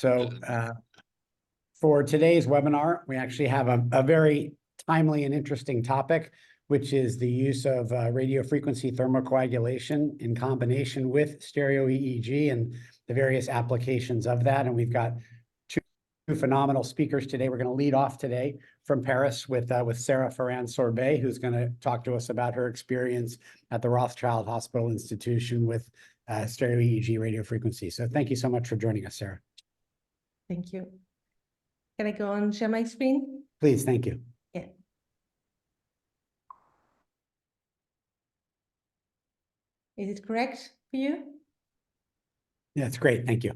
So for today's webinar, we actually have a very timely and interesting topic, which is the use of radiofrequency thermocoagulation in combination with stereo EEG and the various applications of that. And we've got two phenomenal speakers today. We're going to lead off today from Paris with Sarah Ferrand-Sorbet, who's going to talk to us about her experience at the Rothschild Hospital Institution with stereo EEG radiofrequency. So thank you so much for joining us, Sarah. Thank you. Can I go on share my screen? Please, thank you. Yeah. Is it correct for you? Yeah, it's great. Thank you.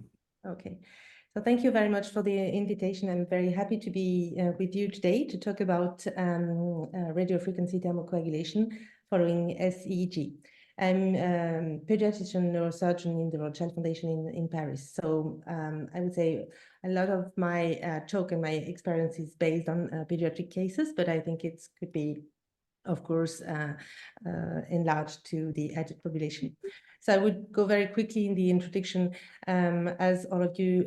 Okay. So thank you very much for the invitation. I'm very happy to be with you today to talk about radiofrequency thermocoagulation following SEEG. I'm a pediatrician neurosurgeon in the Rothschild Foundation in Paris. So I would say a lot of my talk and my experience is based on pediatric cases, but I think it could be, of course, enlarged to the adult population. So I would go very quickly in the introduction, as all of you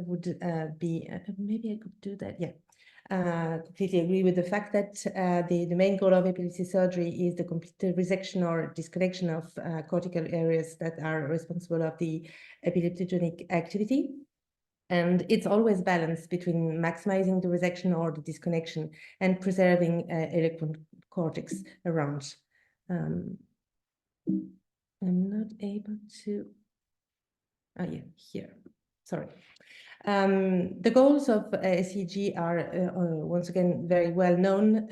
would be, maybe I could do that, yeah. Completely agree with the fact that the main goal of epilepsy surgery is the complete resection or disconnection of cortical areas that are responsible of the epileptogenic activity. And it's always balanced between maximizing the resection or the disconnection and preserving electron cortex around. I'm not able to, oh yeah, here, sorry. The goals of SEEG are once again very well known.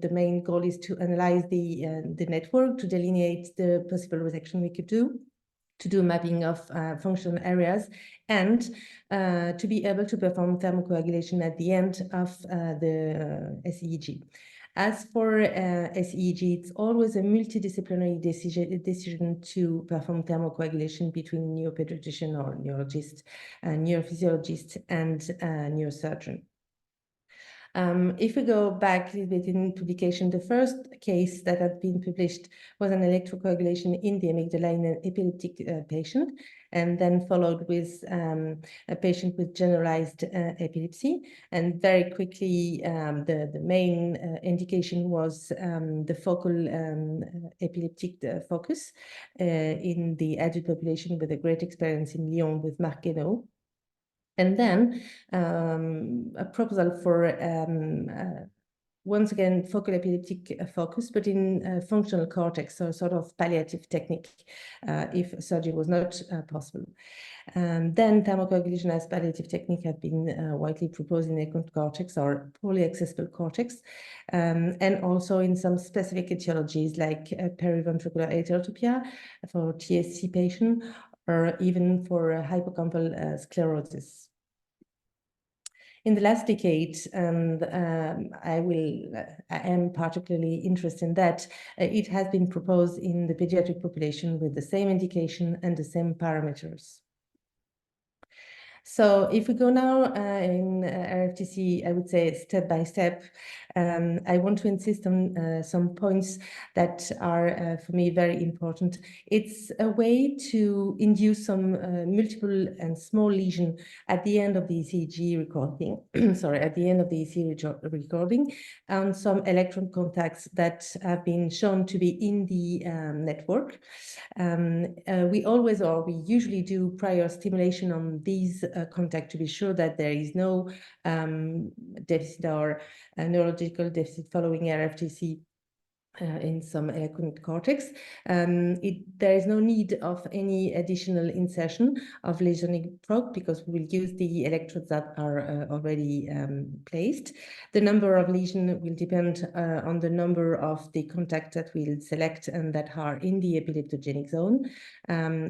The main goal is to analyze the network, to delineate the possible resection we could do, to do mapping of functional areas, and to be able to perform thermocoagulation at the end of the SEEG. As for SEEG, it's always a multidisciplinary decision to perform thermocoagulation between neuropediatrician or neurologist, neurophysiologist, and neurosurgeon. If we go back a little bit in publication, the first case that had been published was an electrocoagulation in the amygdala in an epileptic patient, and then followed with a patient with generalized epilepsy. And very quickly, the main indication was the focal epileptic focus in the adult population with a great experience in Lyon with Marc Guénaud. And then a proposal for, once again, focal epileptic focus, but in functional cortex, so sort of palliative technique, if surgery was not possible. Then thermocoagulation as palliative technique have been widely proposed in econ cortex or poorly accessible cortex, and also in some specific etiologies like periventricular heterotopia for TSC patient, or even for hippocampal sclerosis. In the last decade, and I am particularly interested in that, it has been proposed in the pediatric population with the same indication and the same parameters. So if we go now in RFTC, I would say step by step, I want to insist on some points that are for me very important. It's a way to induce some multiple and small lesion at the end of the ECG recording, sorry, at the end of the ECG recording, and some electron contacts that have been shown to be in the network. We always, or we usually do prior stimulation on these contact to be sure that there is no deficit or neurological deficit following RFTC in some electronic cortex. There is no need of any additional insertion of lesionary probe because we will use the electrodes that are already placed. The number of lesions will depend on the number of the contacts that we'll select and that are in the epileptogenic zone.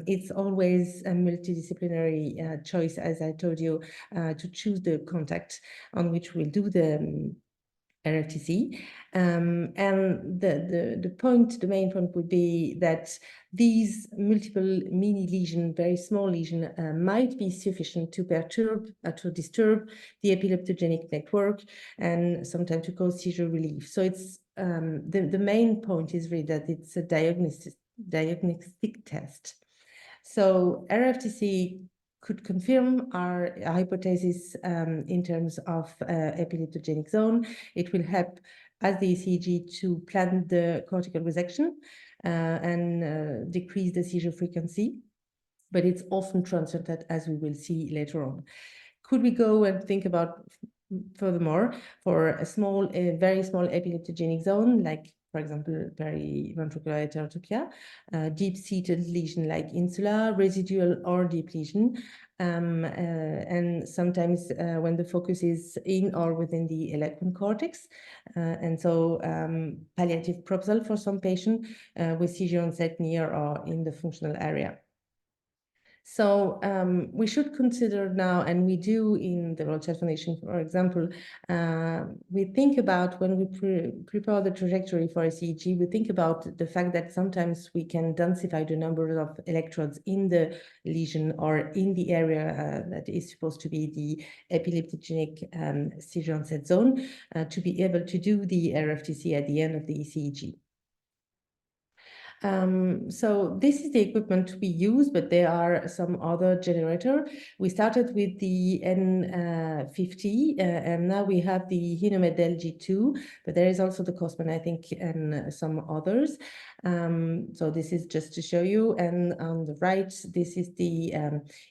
It's always a multidisciplinary choice, as I told you, to choose the contact on which we'll do the RFTC. And the main point would be that these multiple mini lesions, very small lesions, might be sufficient to perturb, to disturb the epileptogenic network and sometimes to cause seizure relief. So it's the main point is really that it's a diagnostic test. So RFTC could confirm our hypothesis in terms of epileptogenic zone. It will help as the ECG to plan the cortical resection and decrease the seizure frequency, but it's often transient, as we will see later on. Could we go and think about furthermore for a small, very small epileptogenic zone, like for example, periventricular heterotopia, deep-seated lesion like insula, residual or deep lesion, and sometimes when the focus is in or within the eloquent cortex, and so palliative proposal for some patient with seizure onset near or in the functional area. So we should consider now, and we do in the Royal Child Foundation, for example, we think about when we prepare the trajectory for a SEEG, we think about the fact that sometimes we can densify the number of electrodes in the lesion or in the area that is supposed to be the epileptogenic seizure onset zone to be able to do the RFTC at the end of the ECG. So this is the equipment we use, but there are some other generator. We started with the N50, and now we have the Hinomed LG2, but there is also the Cosman, I think, and some others. So this is just to show you. And on the right, this is the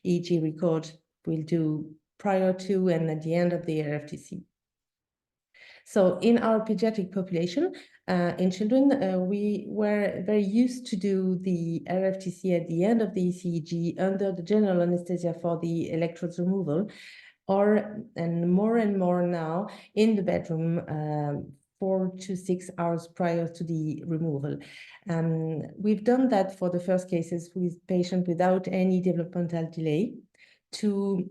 EEG record we'll do prior to and at the end of the RFTC. So in our pediatric population, in children, we were very used to do the RFTC at the end of the ECG under the general anesthesia for the electrodes removal, and more now in the bedroom 4 to 6 hours prior to the removal. We've done that for the first cases with patients without any developmental delay to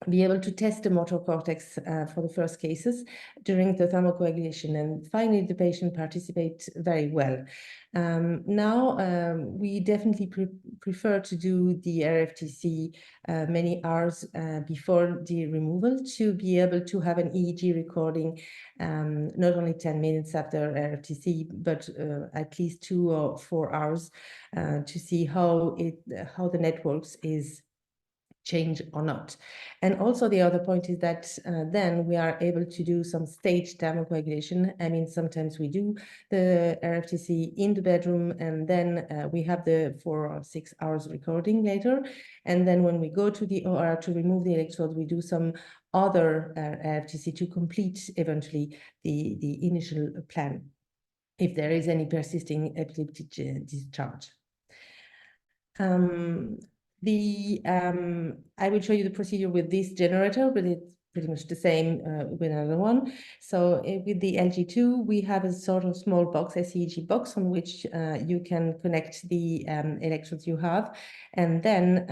be able to test the motor cortex for the first cases during the thermocoagulation, and finally the patient participates very well. Now we definitely prefer to do the RFTC many hours before the removal to be able to have an EEG recording not only 10 minutes after RFTC, but at least 2 or 4 hours to see how the networks is change or not. And also the other point is that then we are able to do some staged thermocoagulation. I mean, sometimes we do the RFTC in the bedroom, and then we have the 4 or 6 hours recording later. And then when we go to the OR to remove the electrode, we do some other RFTC to complete eventually the initial plan, if there is any persisting epileptic discharge. I will show you the procedure with this generator, but it's pretty much the same with another one. So with the LG2, we have a sort of small box, a SEEG box, on which you can connect the electrodes you have. And then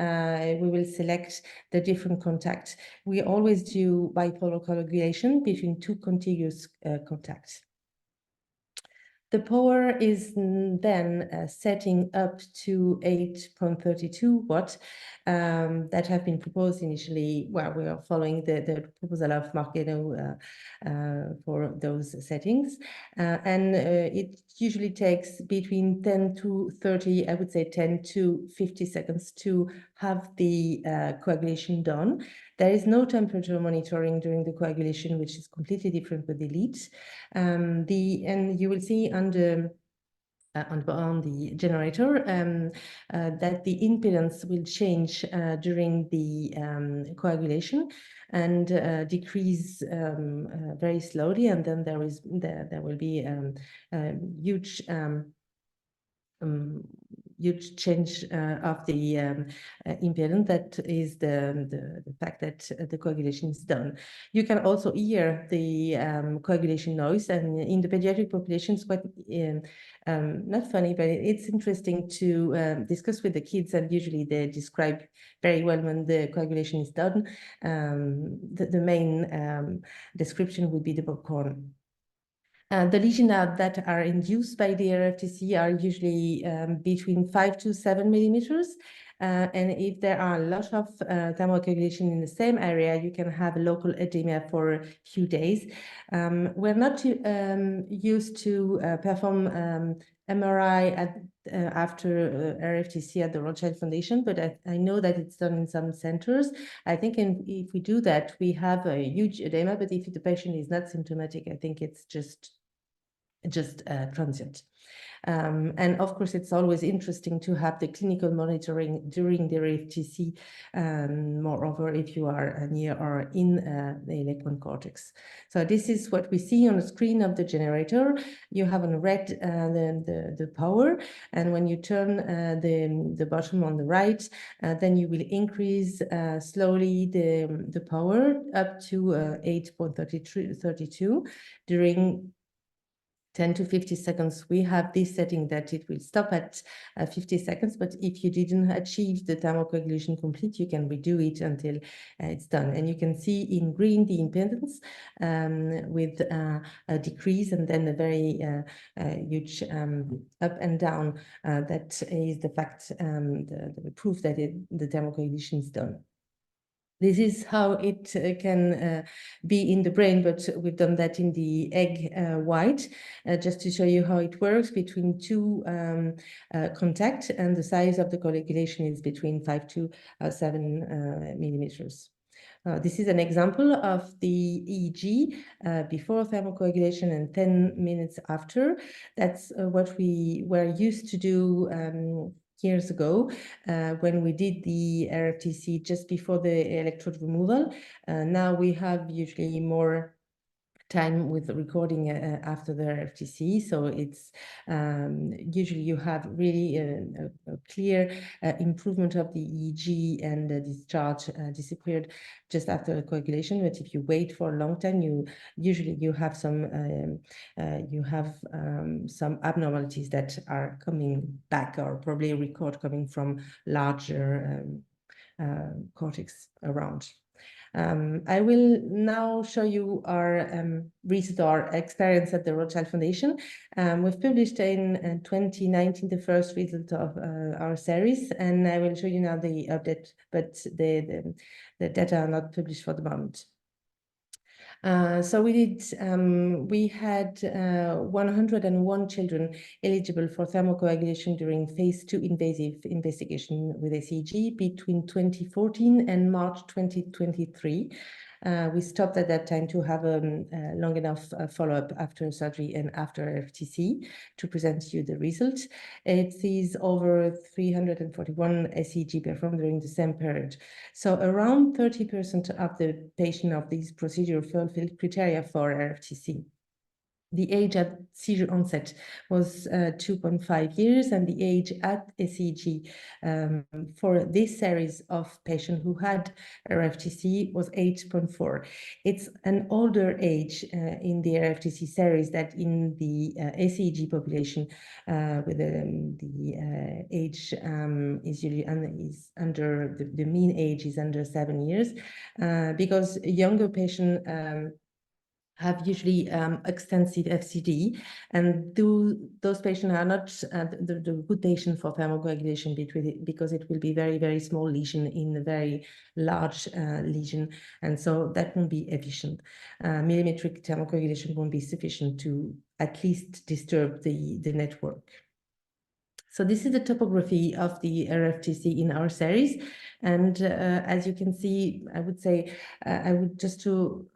we will select the different contacts. We always do bipolar coagulation between 2 contiguous contacts. The power is then setting up to 8.32 watts that have been proposed initially. Well, we are following the proposal of Marqueno for those settings. And it usually takes between 10 to 30, I would say 10 to 50 seconds to have the coagulation done. There is no temperature monitoring during the coagulation, which is completely different with the leads. And you will see on the generator that the impedance will change during the coagulation and decrease very slowly, and then there will be huge huge change of the impedance. That is the fact that the coagulation is done. You can also hear the coagulation noise, and in the pediatric population, it's quite not funny, but it's interesting to discuss with the kids, and usually they describe very well when the coagulation is done. The main description would be the popcorn. The lesions that are induced by the RFTC are usually between 5 to 7 millimeters, And if there are a lot of thermocoagulation in the same area, you can have local edema for a few days. We're not used to perform MRI after RFTC at the Rothschild Foundation, but I know that it's done in some centers. I think if we do that, we have a huge edema, but if the patient is not symptomatic, I think it's just transient. And of course, it's always interesting to have the clinical monitoring during the RFTC, moreover, if you are near or in the iliac cortex. So this is what we see on the screen of the generator. You have on red the power, and when you turn the bottom on the right, then you will increase slowly the power up to 8.32 during 10 to 50 seconds. We have this setting that it will stop at 50 seconds, but if you didn't achieve the thermocoagulation complete, you can redo it until it's done. And you can see in green the impedance with a decrease and then a very huge up and down. That is the fact, the proof that the thermocoagulation is done. This is how it can be in the brain, but we've done that in the egg white, just to show you how it works between two contact, and the size of the coagulation is between 5 to 7 millimeters. This is an example of the EEG before thermocoagulation and 10 minutes after. That's what we were used to do years ago when we did the RFTC just before the electrode removal. Now we have usually more time with recording after the RFTC, so it's usually you have really a clear improvement of the EEG, and the discharge disappeared just after coagulation. But if you wait for a long time, you have some abnormalities that are coming back, or probably record coming from larger cortex around. I will now show you our recent experience at the Rothschild Foundation. We've published in 2019 the first result of our series, and I will show you now the update, but the data are not published for the moment. So we had 101 children eligible for thermocoagulation during phase 2 invasive investigation with SEEG between 2014 and March 2023. We stopped at that time to have a long enough follow-up after surgery and after FTC to present you the result. It is over 341 SEEG performed during the same period. So around 30% of the patient of this procedure fulfilled criteria for RFTC. The age at seizure onset was 2.5 years, and the age at SEEG for this series of patients who had RFTC was 8.4. It's an older age in the RFTC series that in the SEEG population, with the age is usually under the mean age is under 7 years, because younger patients have usually extensive FCD, and those patients are not the good patient for thermocoagulation because it will be very, very small lesion in a very large lesion, and so that won't be efficient. Millimetric thermocoagulation won't be sufficient to at least disturb the network. So this is the topography of the RFTC in our series. And as you can see, I would say, I would just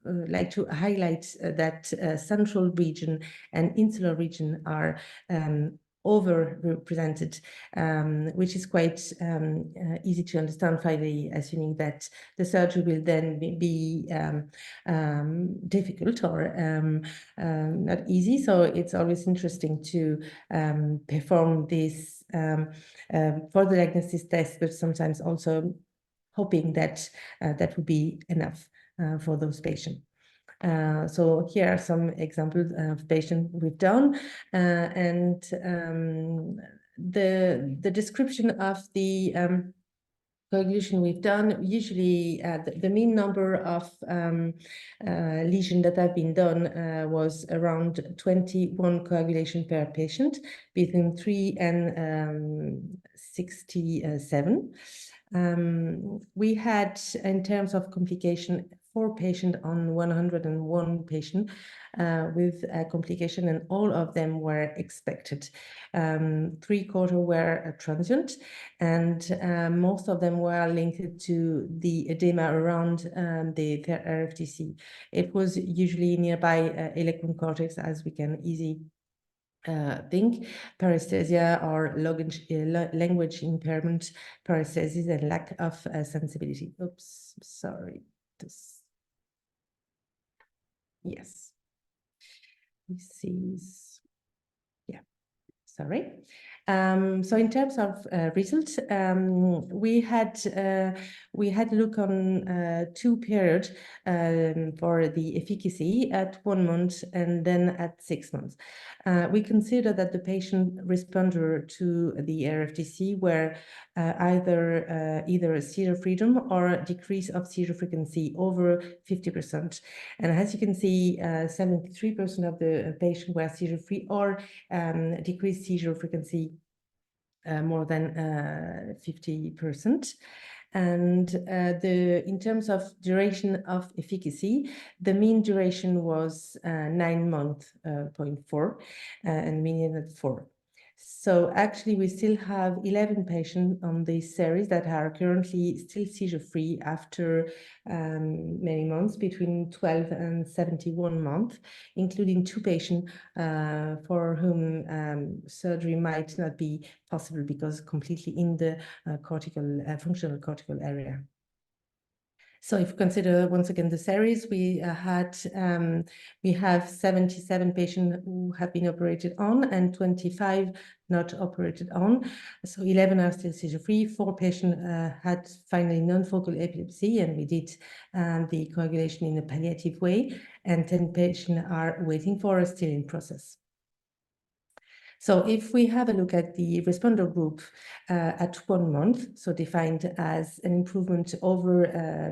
like to highlight that central region and insular region are overrepresented, which is quite easy to understand finally, assuming that the surgery will then be difficult or not easy. So it's always interesting to perform this for the diagnosis test, but sometimes also hoping that that would be enough for those patients. So here are some examples of patients we've done, and the description of the coagulation we've done. Usually the mean number of lesions that have been done was around 21 coagulation per patient, between 3 and 67. We had, in terms of complication, 4 patients on 101 patients with a complication, and all of them were expected. 3/4 were transient, and most of them were linked to the edema around the RFTC. It was usually nearby electron cortex, as we can easily think, paresthesia or language impairment, paresthesis, and lack of sensibility. Oops, sorry. Yes. This is, yeah, sorry. So in terms of results, we had a look on 2 periods for the efficacy at 1 month and then at 6 months. We consider that the patient responder to the RFTC were either seizure freedom or decrease of seizure frequency over 50%. And as you can see, 73% of the patients were seizure free or decreased seizure frequency more than 50%. And in terms of duration of efficacy, the mean duration was 9 months, 0.4, and median at 4. So actually, we still have 11 patients on this series that are currently still seizure-free after many months, between 12 and 71 months, including 2 patients for whom surgery might not be possible because completely in the functional cortical area. So if you consider once again the series, we have 77 patients who have been operated on and 25 not operated on. So 11 are still seizure-free. 4 patients had finally non-focal epilepsy, and we did the coagulation in a palliative way, and 10 patients are waiting for, still in process. So if we have a look at the responder group at 1 month, so defined as an improvement over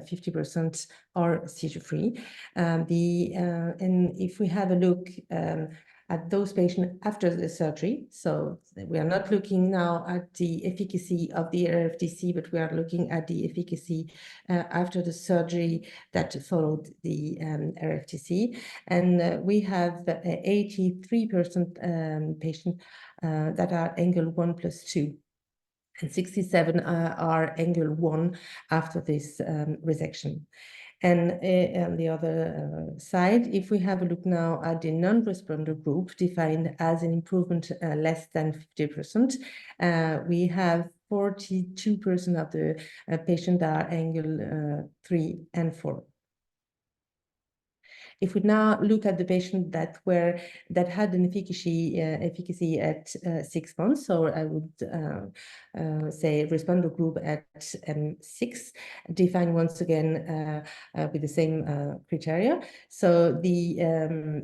50% or seizure-free, and if we have a look at those patients after the surgery, so we are not looking now at the efficacy of the RFTC, but we are looking at the efficacy after the surgery that followed the RFTC. And we have 83% patients that are angle 1+2. And 67 are angle 1 after this resection. And on the other side, if we have a look now at the non-responder group defined as an improvement less than 50%, we have 42% of the patients that are angle 3 and 4. If we now look at the patients that had an efficacy at 6 months, so I would say responder group at 6, defined once again with the same criteria. So the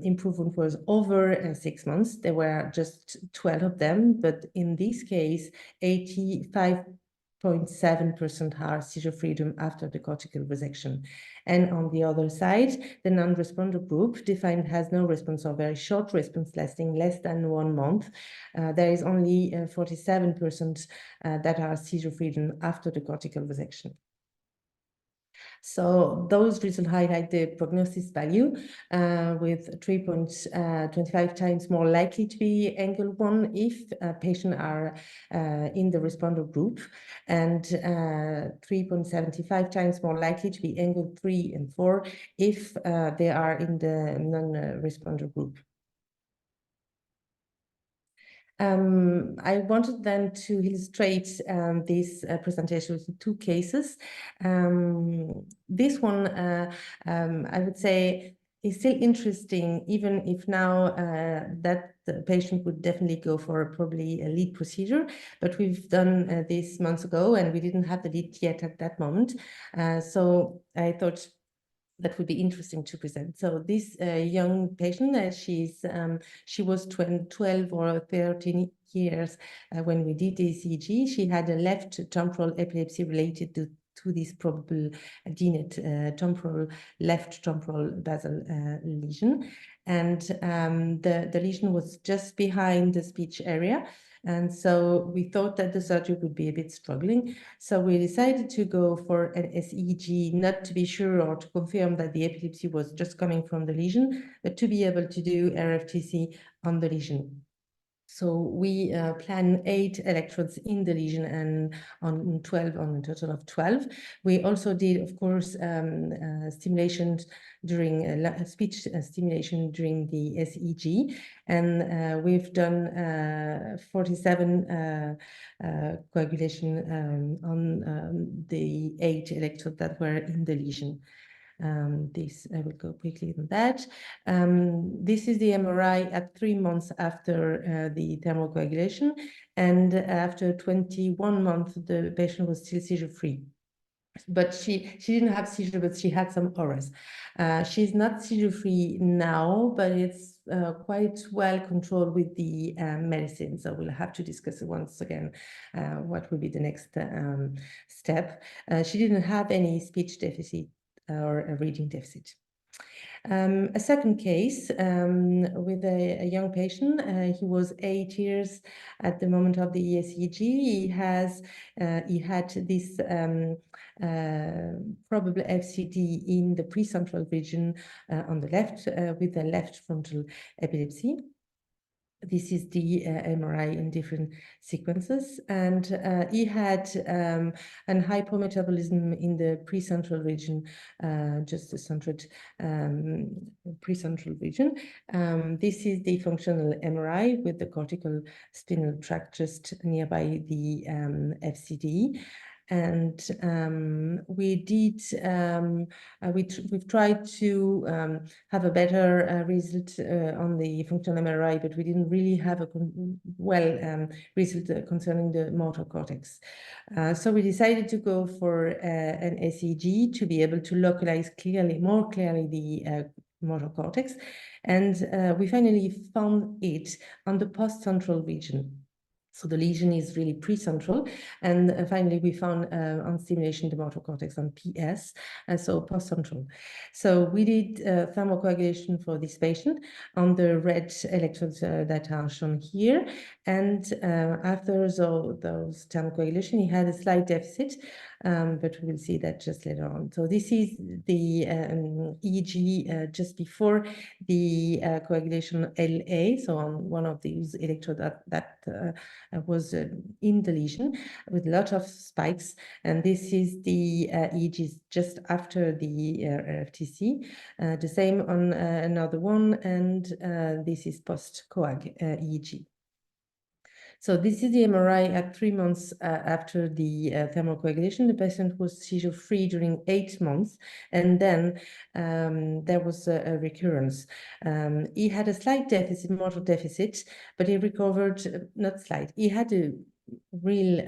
improvement was over 6 months. There were just 12 of them, but in this case, 85.7% are seizure freedom after the cortical resection. And on the other side, the non-responder group defined has no response or very short response lasting less than 1 month. There is only 47% that are seizure freedom after the cortical resection. So those results highlight the prognosis value with 3.25 times more likely to be angle 1 if patients are in the responder group, and 3.75 times more likely to be angle 3 and 4 if they are in the non-responder group. I wanted then to illustrate this presentation with 2 cases. This one, I would say, is still interesting, even if now that the patient would definitely go for probably a lead procedure, but we've done this months ago and we didn't have the lead yet at that moment. So I thought that would be interesting to present. So this young patient, she was 12 or 13 years when we did the ECG. She had a left temporal epilepsy related to this probable DNET, left temporal basal lesion. And the lesion was just behind the speech area. And so we thought that the surgery would be a bit struggling. So we decided to go for an SEEG, not to be sure or to confirm that the epilepsy was just coming from the lesion, but to be able to do RFTC on the lesion. So we plan 8 electrodes in the lesion and on a total of 12. We also did, of course, stimulation during speech stimulation during the SEEG, and we've done 47 coagulation on the 8 electrodes that were in the lesion. I will go quickly on that. This is the MRI at 3 months after the thermocoagulation, and after 21 months, the patient was still seizure-free. But she didn't have seizure, but she had some auras. She's not seizure-free now, but it's quite well controlled with the medicine. So we'll have to discuss once again what will be the next step. She didn't have any speech deficit or a reading deficit. A second case with a young patient. He was 8 years at the moment of the ESEG. He had this probable FCD in the precentral region on the left with a left frontal epilepsy. This is the MRI in different sequences, and he had an hypometabolism in the precentral region, just the centered precentral region. This is the functional MRI with the cortical spinal tract just nearby the FCD. And we've tried to have a better result on the functional MRI, but we didn't really have a result concerning the motor cortex. So we decided to go for an SEEG to be able to localize more clearly the motor cortex, and we finally found it on the postcentral region. So the lesion is really precentral, and finally we found on stimulation the motor cortex on PS, so postcentral. So we did thermocoagulation for this patient on the red electrodes that are shown here, and after those thermocoagulation, he had a slight deficit, but we will see that just later on. So this is the EEG just before the coagulation LA, so on one of these electrodes that was in the lesion with a lot of spikes, and this is the EEG just after the RFTC. The same on another one, and this is post-coag EEG. So this is the MRI at 3 months after the thermocoagulation. The patient was seizure-free during 8 months, and then there was a recurrence. He had a slight deficit, motor deficit, but he recovered, not slight, he had a real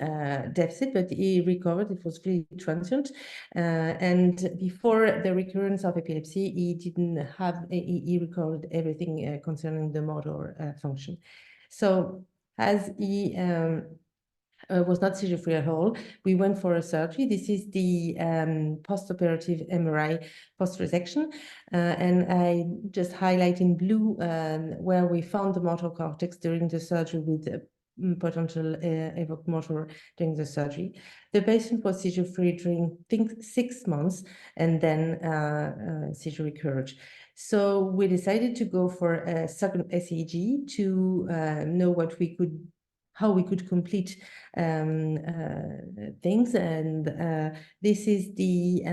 deficit, but he recovered. It was really transient, and before the recurrence of epilepsy, he recovered everything concerning the motor function. So as he was not seizure-free at all, we went for a surgery. This is the post-operative MRI post-resection, and I just highlight in blue where we found the motor cortex during the surgery with potential evoked motor during the surgery. The patient was seizure-free during, I think, 6 months, and then seizure recurred. So we decided to go for a second SEEG to know how we could complete things, and this is the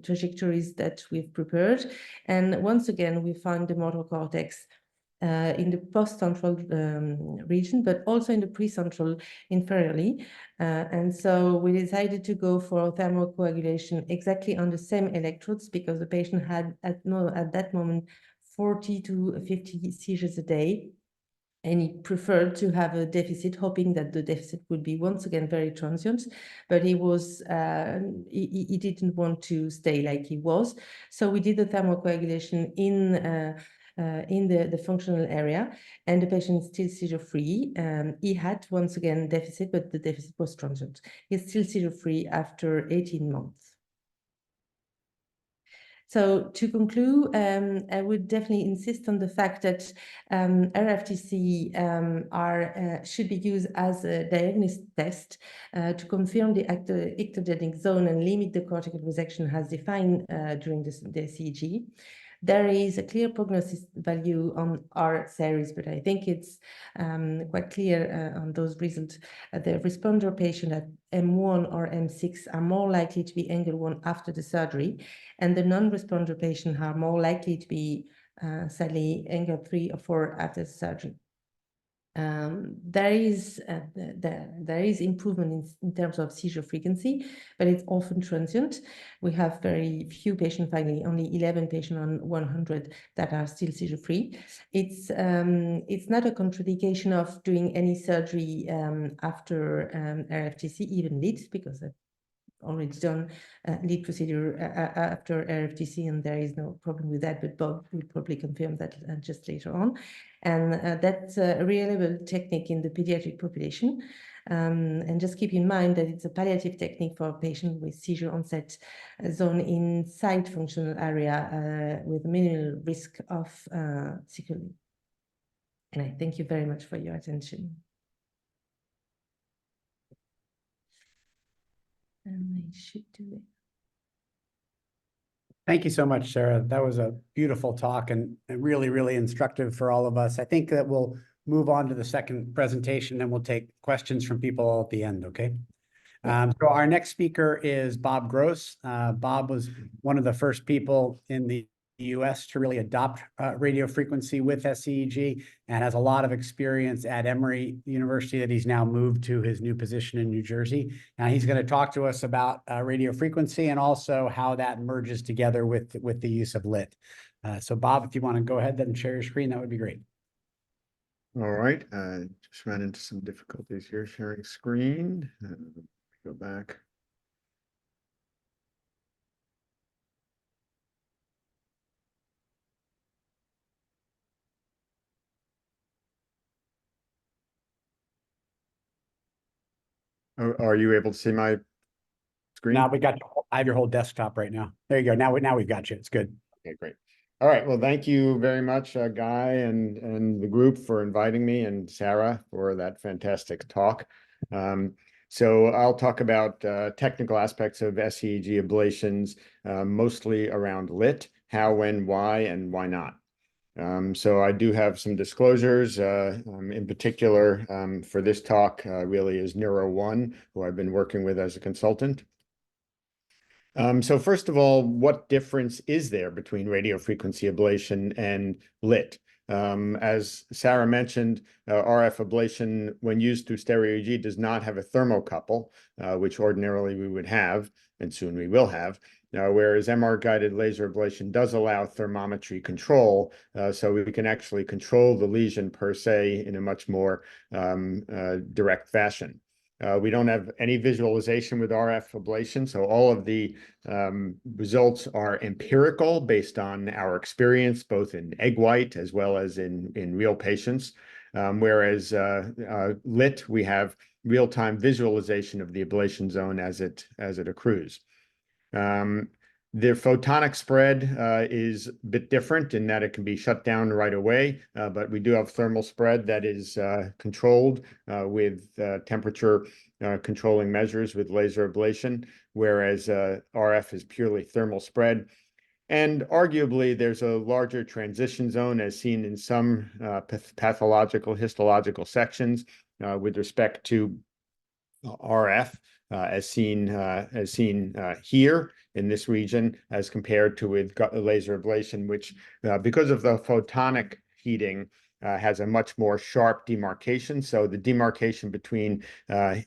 trajectories that we've prepared. And once again, we found the motor cortex in the post-central region, but also in the precentral inferiorly. And so we decided to go for thermocoagulation exactly on the same electrodes, because the patient had at that moment 40 to 50 seizures a day, and he preferred to have a deficit, hoping that the deficit would be once again very transient, but he didn't want to stay like he was. So we did the thermocoagulation in the functional area, and the patient is still seizure-free. He had once again deficit, but the deficit was transient. He's still seizure-free after 18 months. So to conclude, I would definitely insist on the fact that RFTC should be used as a diagnostic test to confirm the ectogenic zone and limit the cortical resection as defined during the SEEG. There is a clear prognosis value on our series, but I think it's quite clear on those results. The responder patient at M1 or M6 are more likely to be angle 1 after the surgery, and the non-responder patients are more likely to be sadly angle 3 or 4 after the surgery. There is improvement in terms of seizure frequency, but it's often transient. We have very few patients, finally, only 11 patients on 100 that are still seizure free. It's not a contraindication of doing any surgery after RFTC, even leads, because I've already done lead procedure after RFTC, and there is no problem with that, but Bob will probably confirm that just later on. And that's a reliable technique in the pediatric population. And just keep in mind that it's a palliative technique for a patient with seizure onset zone inside functional area with minimal risk of sequelae. And I thank you very much for your attention. And I should do it. Thank you so much, Sarah. That was a beautiful talk and really, really instructive for all of us. I think that we'll move on to the second presentation and we'll take questions from people at the end, okay? So our next speaker is Bob Gross. Bob was one of the first people in the US to really adopt radio frequency with SEEG and has a lot of experience at Emory University that he's now moved to his new position in New Jersey. Now he's going to talk to us about radio frequency and also how that merges together with the use of LIT. So Bob, if you want to go ahead and share your screen, that would be great. All right, just ran into some difficulties here sharing screen. Go back. Are you able to see my screen? Now I have your whole desktop right now. There you go. Now we've got you. It's good. Okay, great. All right. Well, thank you very much, Guy and the group for inviting me, and Sarah for that fantastic talk. So I'll talk about technical aspects of SEEG ablations, mostly around LIT, how, when, why, and why not. So I do have some disclosures, in particular for this talk really is Neuro1, who I've been working with as a consultant. So first of all, what difference is there between radiofrequency ablation and LIT? As Sarah mentioned, RF ablation, when used through stereo EEG, does not have a thermocouple, which ordinarily we would have, and soon we will have. Whereas MR-guided laser ablation does allow thermometry control, so we can actually control the lesion per se in a much more direct fashion. We don't have any visualization with RF ablation, so all of the results are empirical based on our experience, both in egg white as well as in real patients. Whereas LIT, we have real-time visualization of the ablation zone as it accrues. The photonic spread is a bit different in that it can be shut down right away, but we do have thermal spread that is controlled with temperature controlling measures with laser ablation, whereas RF is purely thermal spread. And arguably, there's a larger transition zone as seen in some pathological histological sections with respect to RF, as seen here in this region, as compared to with laser ablation, which because of the photonic heating has a much more sharp demarcation. So the demarcation between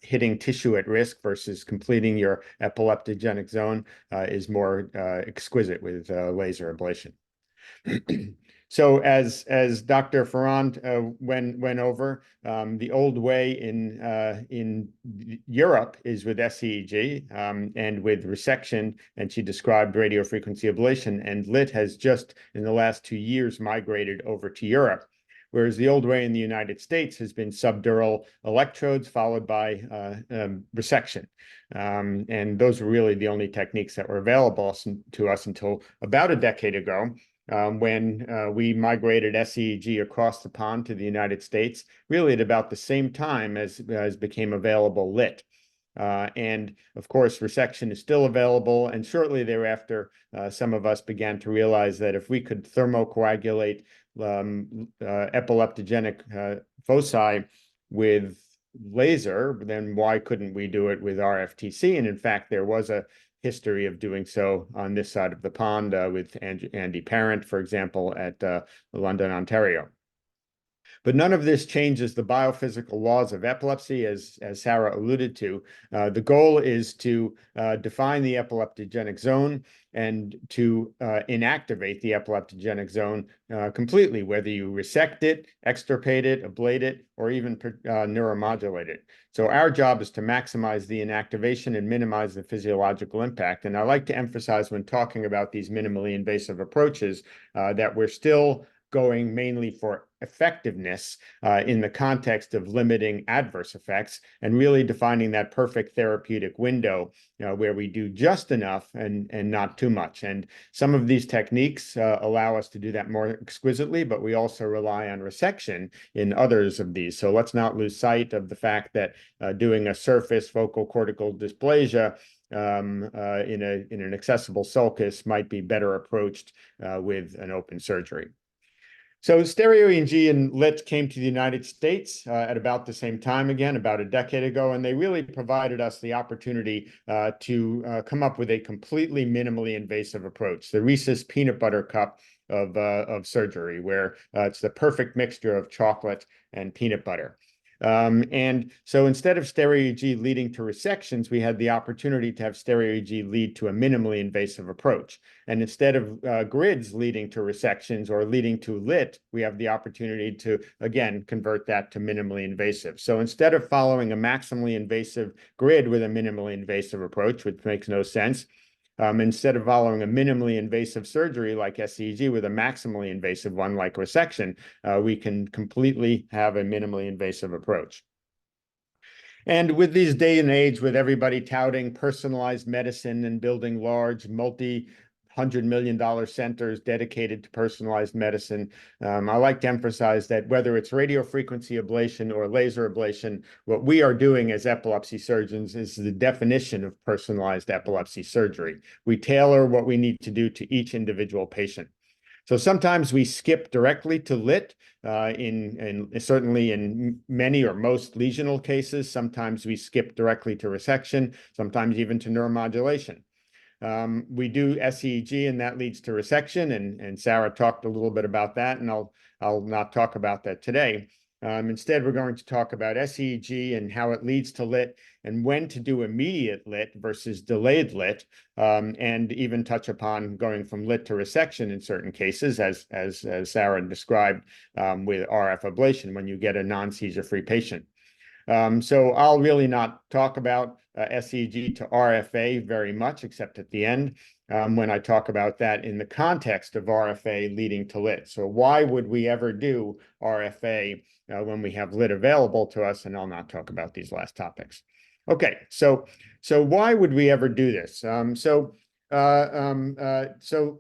hitting tissue at risk versus completing your epileptogenic zone is more exquisite with laser ablation. So as Dr. Ferrand went over, the old way in Europe is with SEEG and with resection, and she described radiofrequency ablation, and LIT has just in the last 2 years migrated over to Europe, whereas the old way in the United States has been subdural electrodes followed by resection. And those were really the only techniques that were available to us until about a decade ago, when we migrated SEEG across the pond to the United States, really at about the same time as became available LIT. And of course, resection is still available. And shortly thereafter, some of us began to realize that if we could thermocoagulate epileptogenic foci with laser, then why couldn't we do it with RFTC? And in fact, there was a history of doing so on this side of the pond with Andy Parent, for example, at London, Ontario. But none of this changes the biophysical laws of epilepsy, as Sarah alluded to. The goal is to define the epileptogenic zone and to inactivate the epileptogenic zone completely, whether you resect it, extirpate it, ablate it, or even neuromodulate it. So our job is to maximize the inactivation and minimize the physiological impact. And I like to emphasize when talking about these minimally invasive approaches that we're still going mainly for effectiveness in the context of limiting adverse effects and really defining that perfect therapeutic window where we do just enough and not too much. And some of these techniques allow us to do that more exquisitely, but we also rely on resection in others of these. So let's not lose sight of the fact that doing a surface focal cortical dysplasia in an accessible sulcus might be better approached with an open surgery. So stereo EEG and LIT came to the United States at about the same time, again, about a decade ago, and they really provided us the opportunity to come up with a completely minimally invasive approach, the Reese's peanut butter cup of surgery, where it's the perfect mixture of chocolate and peanut butter. And so instead of stereo EEG leading to resections, we had the opportunity to have stereo EEG lead to a minimally invasive approach. And instead of grids leading to resections or leading to LIT, we have the opportunity to, again, convert that to minimally invasive. So instead of following a maximally invasive grid with a minimally invasive approach, which makes no sense, instead of following a minimally invasive surgery like SEEG with a maximally invasive one like resection, we can completely have a minimally invasive approach. And with these day and age, with everybody touting personalized medicine and building large multi-$100 million centers dedicated to personalized medicine, I like to emphasize that whether it's radiofrequency ablation or laser ablation, what we are doing as epilepsy surgeons is the definition of personalized epilepsy surgery. We tailor what we need to do to each individual patient. So sometimes we skip directly to LIT, certainly in many or most lesional cases. Sometimes we skip directly to resection, sometimes even to neuromodulation. We do SEEG, and that leads to resection, and Sarah talked a little bit about that, and I'll not talk about that today. Instead, we're going to talk about SEEG and how it leads to LIT and when to do immediate LIT versus delayed LIT, and even touch upon going from LIT to resection in certain cases, as Sarah described with RF ablation when you get a non-seizure-free patient. So I'll really not talk about SEEG to RFA very much, except at the end when I talk about that in the context of RFA leading to LIT. So why would we ever do RFA when we have LIT available to us? And I'll not talk about these last topics. Okay, so why would we ever do this? So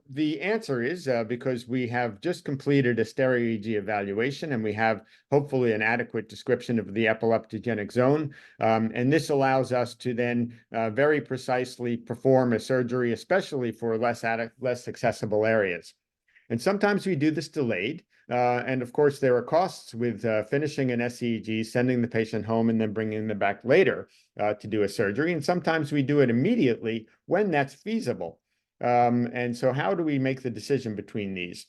the answer is because we have just completed a stereo EEG evaluation, and we have hopefully an adequate description of the epileptogenic zone. And this allows us to then very precisely perform a surgery, especially for less accessible areas. And sometimes we do this delayed. And of course, there are costs with finishing an SEEG, sending the patient home, and then bringing them back later to do a surgery. And sometimes we do it immediately when that's feasible. And so how do we make the decision between these?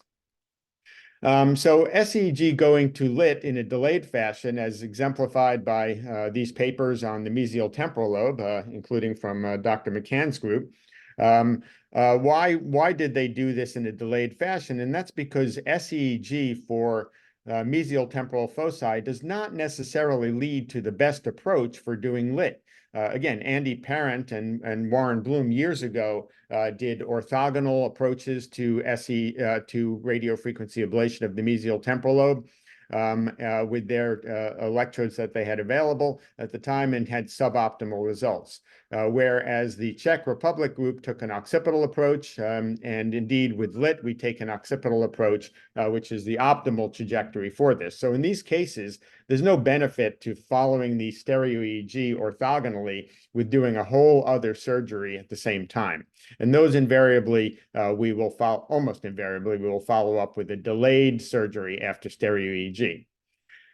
So SEEG going to LIT in a delayed fashion, as exemplified by these papers on the mesial temporal lobe, including from Dr. McCann's group. Why did they do this in a delayed fashion? And that's because SEEG for mesial temporal foci does not necessarily lead to the best approach for doing LIT. Again, Andy Parent and Warren Bloom years ago did orthogonal approaches to radiofrequency ablation of the mesial temporal lobe. with their electrodes that they had available at the time and had suboptimal results. Whereas the Czech Republic group took an occipital approach, and indeed with LIT, we take an occipital approach, which is the optimal trajectory for this. So in these cases, there's no benefit to following the stereo EEG orthogonally with doing a whole other surgery at the same time. And those invariably, almost invariably, we will follow up with a delayed surgery after stereo EEG.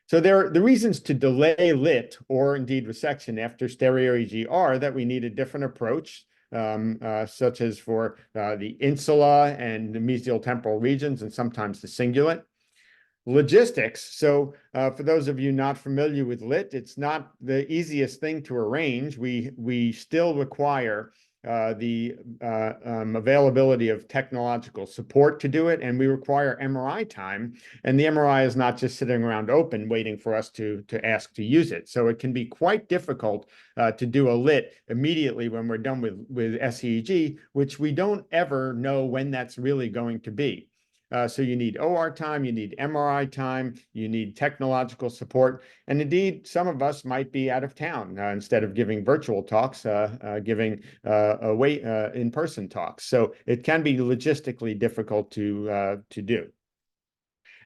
So the reasons to delay LIT or indeed resection after stereo EEG are that we need a different approach, such as for the insula and the mesial temporal regions and sometimes the cingulate. Logistics. So for those of you not familiar with LIT, it's not the easiest thing to arrange. We still require the availability of technological support to do it, and we require MRI time. And the MRI is not just sitting around open waiting for us to ask to use it. So it can be quite difficult to do a LIT immediately when we're done with SEEG, which we don't ever know when that's really going to be. So you need OR time, you need MRI time, you need technological support. And indeed, some of us might be out of town instead of giving virtual talks, giving in-person talks. So it can be logistically difficult to do.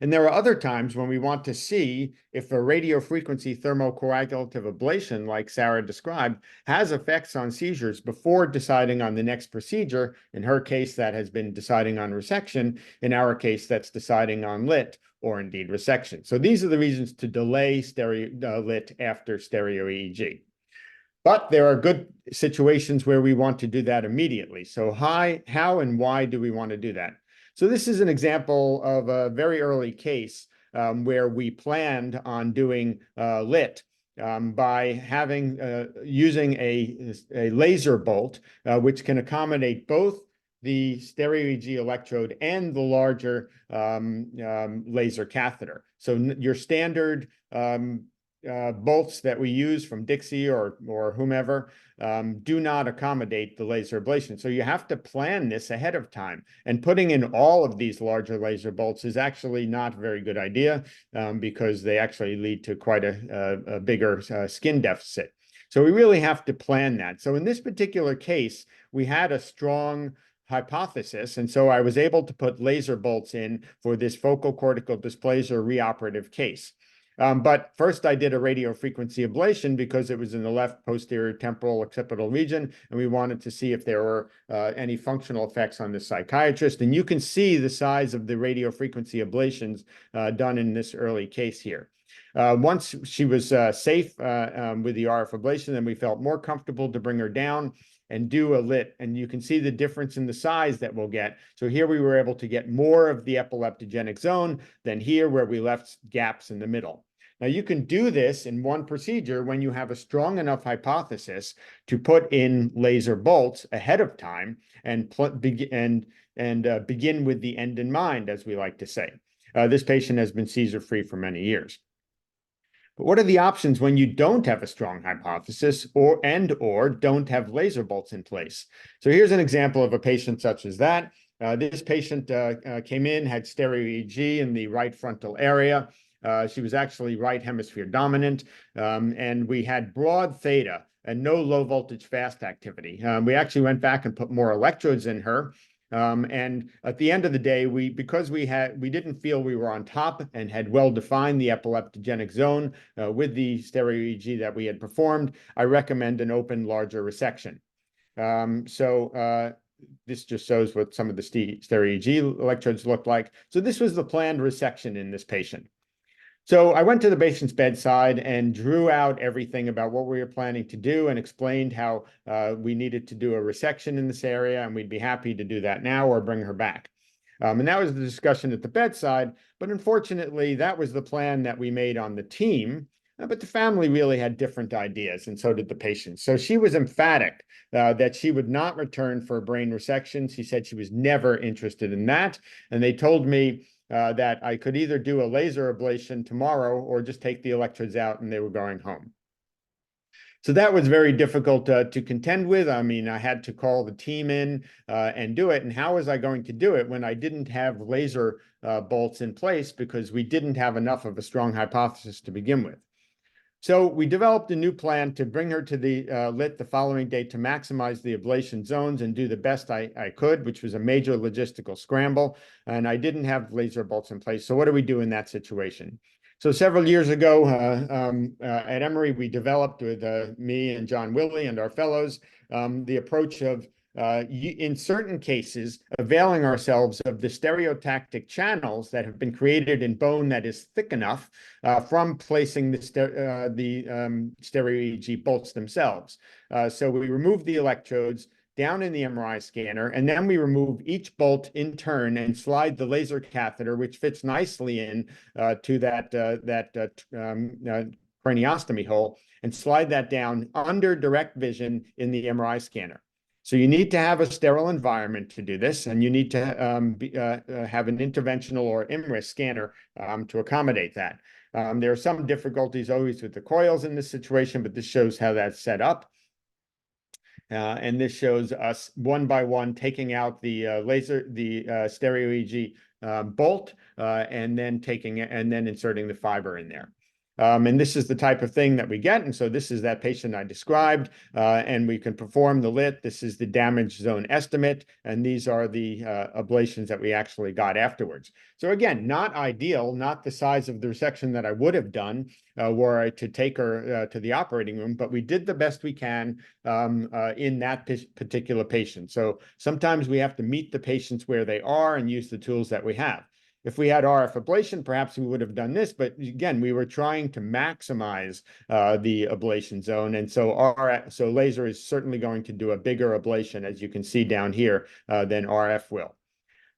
And there are other times when we want to see if a radiofrequency thermocoagulative ablation, like Sarah described, has effects on seizures before deciding on the next procedure. In her case, that has been deciding on resection. In our case, that's deciding on LIT or indeed resection. So these are the reasons to delay LIT after stereo EEG. But there are good situations where we want to do that immediately. So how and why do we want to do that? So this is an example of a very early case where we planned on doing LIT by using a laser bolt, which can accommodate both the stereo EEG electrode and the larger laser catheter. So your standard bolts that we use from Dixie or whomever do not accommodate the laser ablation. So you have to plan this ahead of time. And putting in all of these larger laser bolts is actually not a very good idea because they actually lead to quite a bigger skin deficit. So we really have to plan that. So in this particular case, we had a strong hypothesis. And so I was able to put laser bolts in for this focal cortical dysplasia reoperative case. But first I did a radiofrequency ablation because it was in the left posterior temporal occipital region, and we wanted to see if there were any functional effects on the psychiatrist. And you can see the size of the radiofrequency ablations done in this early case here. Once she was safe with the RF ablation, then we felt more comfortable to bring her down and do a LIT. And you can see the difference in the size that we'll get. So here we were able to get more of the epileptogenic zone than here where we left gaps in the middle. Now you can do this in one procedure when you have a strong enough hypothesis to put in laser bolts ahead of time and begin with the end in mind, as we like to say. This patient has been seizure-free for many years. But what are the options when you don't have a strong hypothesis or don't have laser bolts in place? So here's an example of a patient such as that. This patient came in, had stereo EEG in the right frontal area. She was actually right hemisphere dominant, and we had broad theta and no low voltage fast activity. We actually went back and put more electrodes in her. And at the end of the day, because we didn't feel we were on top and had well defined the epileptogenic zone with the stereo EEG that we had performed, I recommend an open larger resection. This just shows what some of the stereo EEG electrodes look like. So this was the planned resection in this patient. So I went to the patient's bedside and drew out everything about what we were planning to do and explained how we needed to do a resection in this area, and we'd be happy to do that now or bring her back. And that was the discussion at the bedside. But unfortunately, that was the plan that we made on the team. But the family really had different ideas, and so did the patient. So she was emphatic that she would not return for a brain resection. She said she was never interested in that. And they told me that I could either do a laser ablation tomorrow or just take the electrodes out and they were going home. So that was very difficult to contend with. I mean, I had to call the team in and do it. And how was I going to do it when I didn't have laser bolts in place because we didn't have enough of a strong hypothesis to begin with? So we developed a new plan to bring her to the LIT the following day to maximize the ablation zones and do the best I could, which was a major logistical scramble. And I didn't have laser bolts in place. So what do we do in that situation? So several years ago at Emory, we developed with me and John Willey and our fellows the approach of in certain cases, availing ourselves of the stereotactic channels that have been created in bone that is thick enough from placing the stereo EEG bolts themselves. So we remove the electrodes down in the MRI scanner, and then we remove each bolt in turn and slide the laser catheter, which fits nicely in to that craniostomy hole, and slide that down under direct vision in the MRI scanner. So you need to have a sterile environment to do this, and you need to have an interventional or IMRIS scanner to accommodate that. There are some difficulties always with the coils in this situation, but this shows how that's set up. And this shows us one by one taking out the stereo EEG bolt, and then inserting the fiber in there. And this is the type of thing that we get. And so this is that patient I described, and we can perform the LIT. This is the damage zone estimate, and these are the ablations that we actually got afterwards. So again, not ideal, not the size of the resection that I would have done were I to take her to the operating room, but we did the best we can in that particular patient. So sometimes we have to meet the patients where they are and use the tools that we have. If we had RF ablation, perhaps we would have done this, but again, we were trying to maximize the ablation zone, and so laser is certainly going to do a bigger ablation, as you can see down here, than RF will.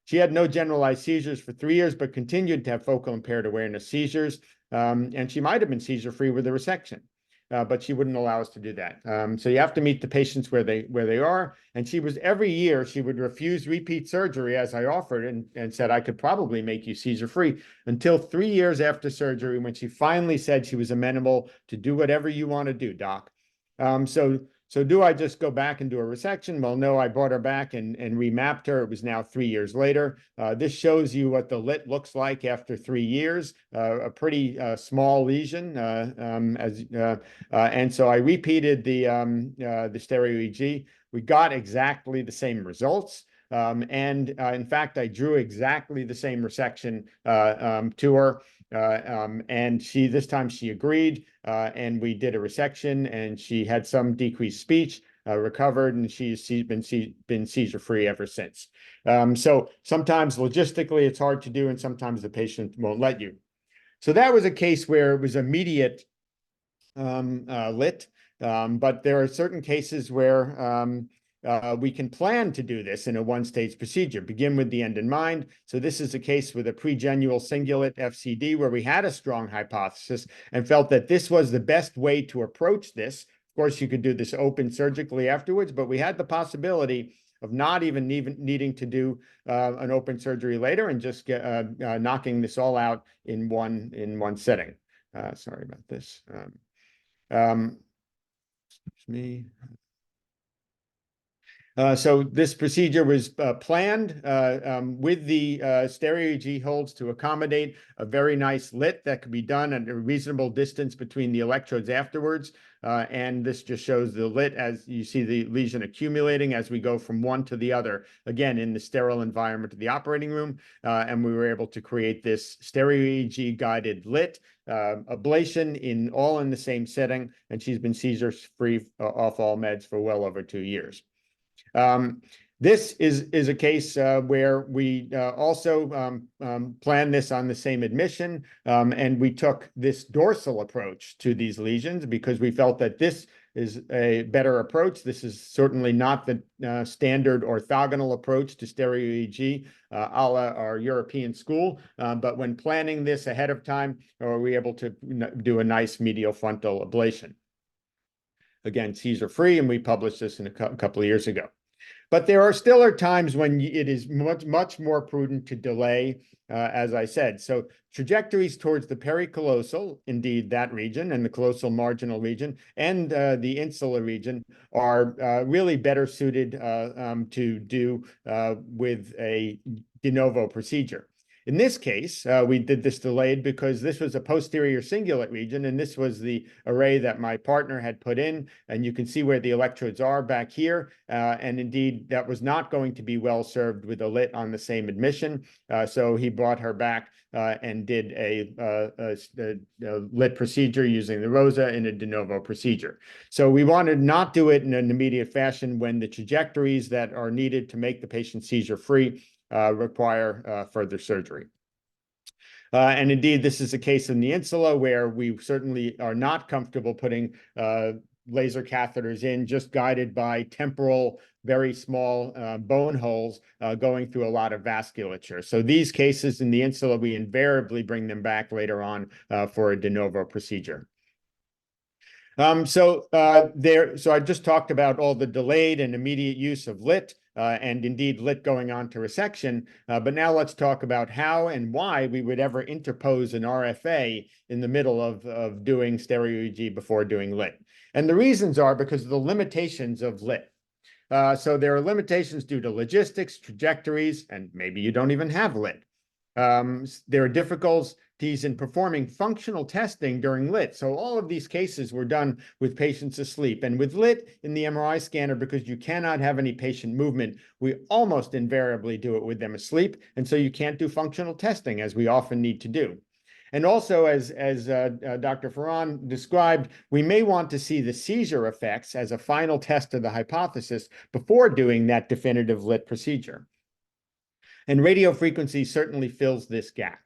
She had no generalized seizures for 3 years, but continued to have focal impaired awareness seizures, and she might have been seizure-free with a resection. But she wouldn't allow us to do that. So you have to meet the patients where they are. And she was, every year, she would refuse repeat surgery as I offered, and said, I could probably make you seizure-free, until 3 years after surgery, when she finally said she was amenable to do whatever you want to do, doc. So do I just go back and do a resection? Well, no, I brought her back and remapped her. It was now 3 years later. This shows you what the LIT looks like after 3 years, a pretty small lesion. And so I repeated the stereo EEG. We got exactly the same results. And in fact, I drew exactly the same resection to her. And this time she agreed, and we did a resection, and she had some decreased speech, recovered, and she's been seizure-free ever since. So sometimes logistically it's hard to do, and sometimes the patient won't let you. So that was a case where it was immediate LIT, but there are certain cases where we can plan to do this in a one-stage procedure, begin with the end in mind. So this is a case with a pregenual cingulate FCD where we had a strong hypothesis and felt that this was the best way to approach this. Of course, you could do this open surgically afterwards, but we had the possibility of not even needing to do an open surgery later and just knocking this all out in one setting. Sorry about this. Excuse me. So this procedure was planned with the stereo EEG holds to accommodate a very nice LIT that could be done at a reasonable distance between the electrodes afterwards. And this just shows the LIT as you see the lesion accumulating as we go from one to the other, again, in the sterile environment of the operating room. And we were able to create this stereo EEG guided LIT ablation all in the same setting. And she's been seizure-free off all meds for well over 2 years. This is a case where we also planned this on the same admission, and we took this dorsal approach to these lesions because we felt that this is a better approach. This is certainly not the standard orthogonal approach to stereo EEG a la our European school, but when planning this ahead of time, we were able to do a nice medial frontal ablation. Again, seizure-free, and we published this in a couple of years ago. But there are still times when it is much more prudent to delay, as I said. So trajectories towards the pericallosal, indeed that region, and the callosal marginal region, and the insular region are really better suited to do with a de novo procedure. In this case, we did this delayed because this was a posterior cingulate region, and this was the array that my partner had put in, and you can see where the electrodes are back here, and indeed that was not going to be well served with a lit on the same admission, so he brought her back and did a lit procedure using the ROSA in a de novo procedure. So we wanted to not do it in an immediate fashion when the trajectories that are needed to make the patient seizure-free require further surgery. And indeed, this is a case in the insula where we certainly are not comfortable putting laser catheters in, just guided by temporal, very small bone holes going through a lot of vasculature. So these cases in the insula, we invariably bring them back later on for a de novo procedure. So I just talked about all the delayed and immediate use of lit, and indeed lit going on to resection. But now let's talk about how and why we would ever interpose an RFA in the middle of doing stereo EEG before doing lit. And the reasons are because of the limitations of lit. So there are limitations due to logistics, trajectories, and maybe you don't even have lit. There are difficulties in performing functional testing during lit. So all of these cases were done with patients asleep. And with lit in the MRI scanner, because you cannot have any patient movement, we almost invariably do it with them asleep. And so you can't do functional testing, as we often need to do. And also, as Dr. Ferran described, we may want to see the seizure effects as a final test of the hypothesis before doing that definitive lit procedure. And radio frequency certainly fills this gap.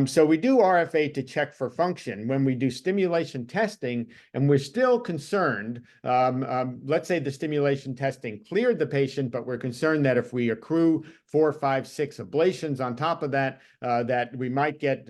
So we do RFA to check for function. When we do stimulation testing and we're still concerned, let's say the stimulation testing cleared the patient, but we're concerned that if we accrue 4, 5, 6 ablations on top of that, that we might get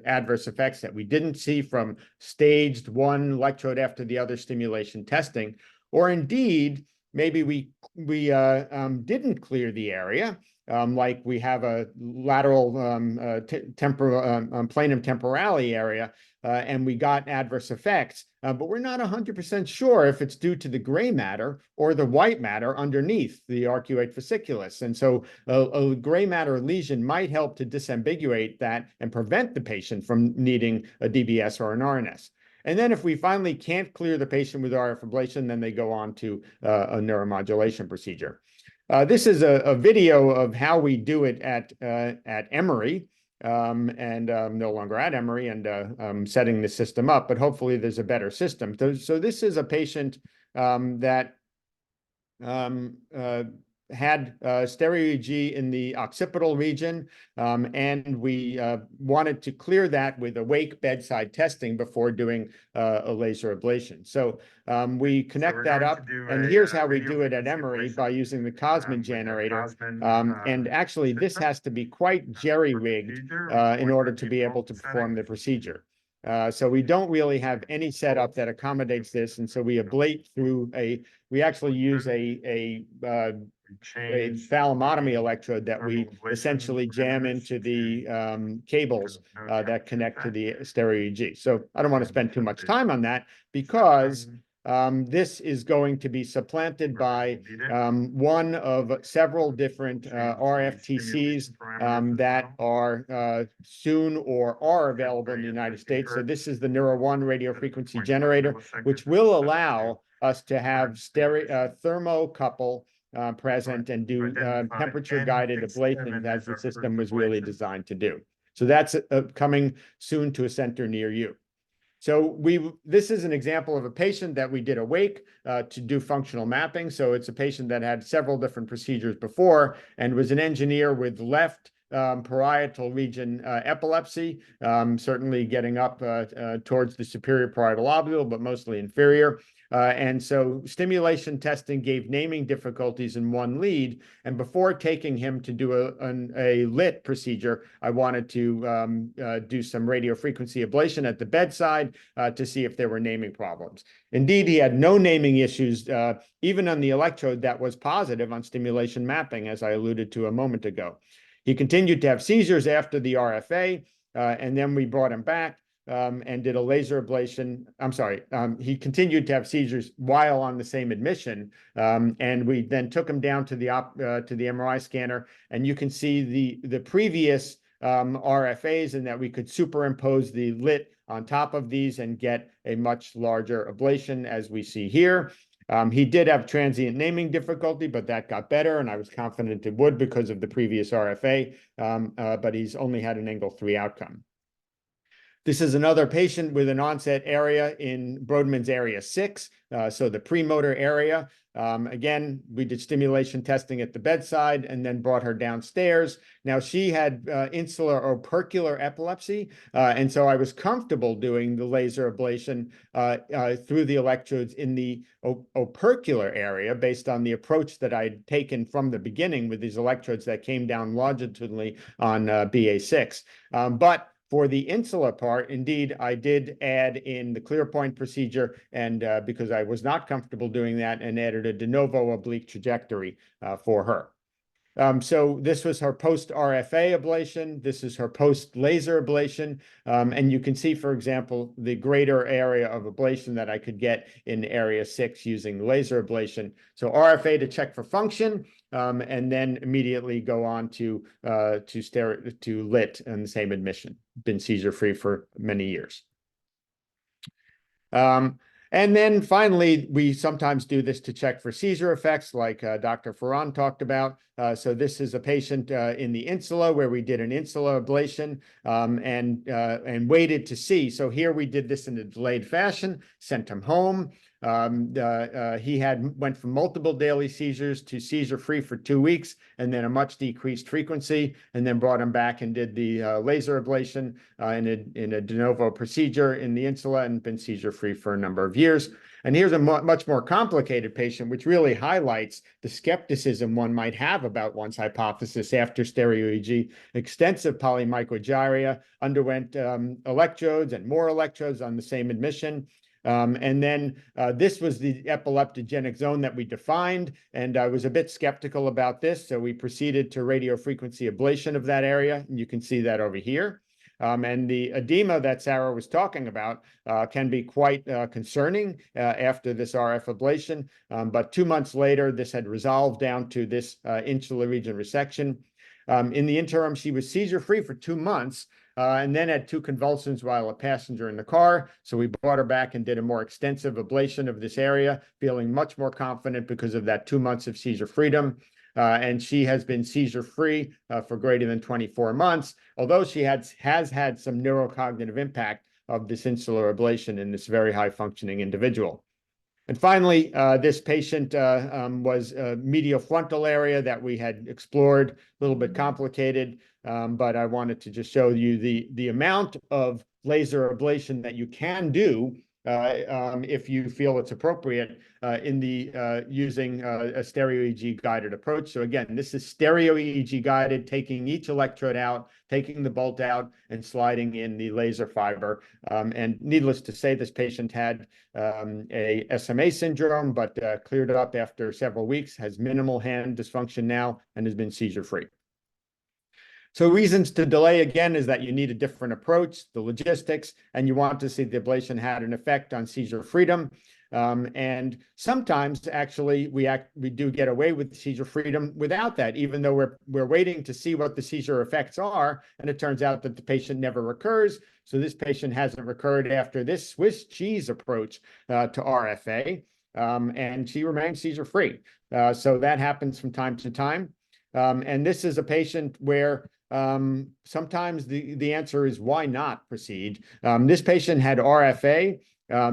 adverse effects that we didn't see from staged one electrode after the other stimulation testing. Or indeed, maybe we didn't clear the area. Like we have a lateral planum temporale area, and we got adverse effects, but we're not 100% sure if it's due to the gray matter or the white matter underneath the arcuate fasciculus. And so a gray matter lesion might help to disambiguate that and prevent the patient from needing a DBS or an RNS. And then if we finally can't clear the patient with RF ablation, then they go on to a neuromodulation procedure. This is a video of how we do it at Emory, and no longer at Emory, and setting the system up, but hopefully there's a better system. So this is a patient that had stereo EEG in the occipital region, and we wanted to clear that with awake bedside testing before doing a laser ablation. So we connect that up, and here's how we do it at Emory by using the Cosmin generator. And actually, this has to be quite jerry-rigged in order to be able to perform the procedure. So we don't really have any setup that accommodates this, and so we ablate through we actually use a thalamotomy electrode that we essentially jam into the cables that connect to the stereo EEG. So I don't want to spend too much time on that because this is going to be supplanted by one of several different RFTCs that are soon or are available in the United States. So this is the Neuro1 radio frequency generator, which will allow us to have thermocouple present and do temperature-guided ablations as the system was really designed to do. So that's coming soon to a center near you. So this is an example of a patient that we did awake to do functional mapping. So it's a patient that had several different procedures before and was an engineer with left parietal region epilepsy, certainly getting up towards the superior parietal lobule, but mostly inferior. And so stimulation testing gave naming difficulties in one lead. And before taking him to do a lit procedure, I wanted to do some radiofrequency ablation at the bedside to see if there were naming problems. Indeed, he had no naming issues, even on the electrode that was positive on stimulation mapping, as I alluded to a moment ago. He continued to have seizures after the RFA, and then we brought him back and did a laser ablation. I'm sorry, he continued to have seizures while on the same admission, and we then took him down to the MRI scanner, and you can see the previous RFAs, and that we could superimpose the lit on top of these and get a much larger ablation, as we see here. He did have transient naming difficulty, but that got better, and I was confident it would because of the previous RFA, but he's only had an angle 3 outcome. This is another patient with an onset area in Brodmann's area 6, so the premotor area. Again, we did stimulation testing at the bedside and then brought her downstairs. Now, she had insular opercular epilepsy, and so I was comfortable doing the laser ablation through the electrodes in the opercular area based on the approach that I'd taken from the beginning with these electrodes that came down longitudinally on BA6. But for the insular part, indeed, I did add in the ClearPoint procedure, and because I was not comfortable doing that, and added a de novo oblique trajectory for her. So this was her post-RFA ablation. This is her post-laser ablation. And you can see, for example, the greater area of ablation that I could get in area 6 using laser ablation. So RFA to check for function, and then immediately go on to lit in the same admission. Been seizure-free for many years. And then finally, we sometimes do this to check for seizure effects, like Dr. Ferran talked about. So this is a patient in the insula where we did an insula ablation and waited to see. So here we did this in a delayed fashion, sent him home. He went from multiple daily seizures to seizure-free for 2 weeks, and then a much decreased frequency, and then brought him back and did the laser ablation in a de novo procedure in the insula, and been seizure-free for a number of years. And here's a much more complicated patient, which really highlights the skepticism one might have about one's hypothesis after stereo EEG. Extensive polymicrogyria, underwent electrodes and more electrodes on the same admission. And then this was the epileptogenic zone that we defined, and I was a bit skeptical about this, so we proceeded to radiofrequency ablation of that area, and you can see that over here. And the edema that Sarah was talking about can be quite concerning after this RF ablation, but 2 months later, this had resolved down to this insular region resection. In the interim, she was seizure-free for 2 months, and then had 2 convulsions while a passenger in the car. So we brought her back and did a more extensive ablation of this area, feeling much more confident because of that 2 months of seizure freedom. And she has been seizure-free for greater than 24 months, although she has had some neurocognitive impact of this insular ablation in this very high-functioning individual. And finally, this patient was a medial frontal area that we had explored, a little bit complicated, but I wanted to just show you the amount of laser ablation that you can do if you feel it's appropriate in the using a stereo EEG guided approach. So again, this is stereo EEG guided, taking each electrode out, taking the bolt out, and sliding in the laser fiber. And needless to say, this patient had a SMA syndrome, but cleared up after several weeks, has minimal hand dysfunction now, and has been seizure-free. So reasons to delay, again, is that you need a different approach, the logistics, and you want to see the ablation had an effect on seizure freedom. And sometimes, actually, we do get away with seizure freedom without that, even though we're waiting to see what the seizure effects are, and it turns out that the patient never recurs. So this patient hasn't recurred after this Swiss cheese approach to RFA, and she remains seizure-free. So that happens from time to time. And this is a patient where sometimes the answer is why not proceed. This patient had RFA.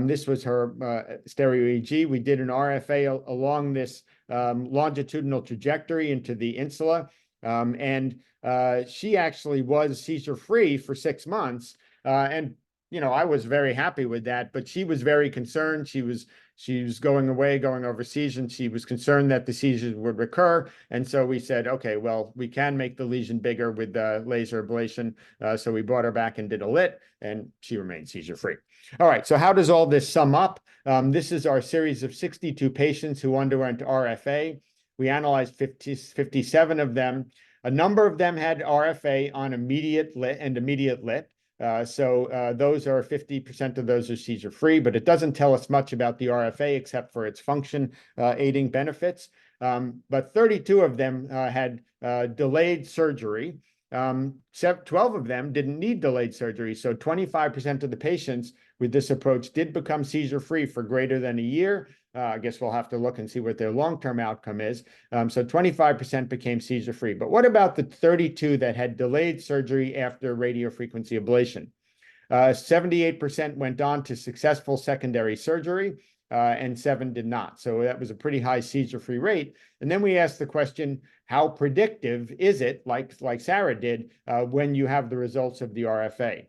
This was her stereo EEG. We did an RFA along this longitudinal trajectory into the insula, and she actually was seizure-free for 6 months. And I was very happy with that, but she was very concerned. She was She was going away, going overseas, and she was concerned that the seizures would recur. And so we said, okay, well, we can make the lesion bigger with laser ablation. So we brought her back and did a lit, and she remained seizure-free. All right, so how does all this sum up? This is our series of 62 patients who underwent RFA. We analyzed 57 of them. A number of them had RFA on immediate lit and immediate lit. Those are 50% of those are seizure-free, but it doesn't tell us much about the RFA except for its function aiding benefits. But 32 of them had delayed surgery. 12 of them didn't need delayed surgery. So 25% of the patients with this approach did become seizure-free for greater than a year. I guess we'll have to look and see what their long-term outcome is. So 25% became seizure-free. But what about the 32 that had delayed surgery after radiofrequency ablation? 78% went on to successful secondary surgery, and 7 did not. So that was a pretty high seizure-free rate. And then we asked the question, how predictive is it, like Sarah did, when you have the results of the RFA?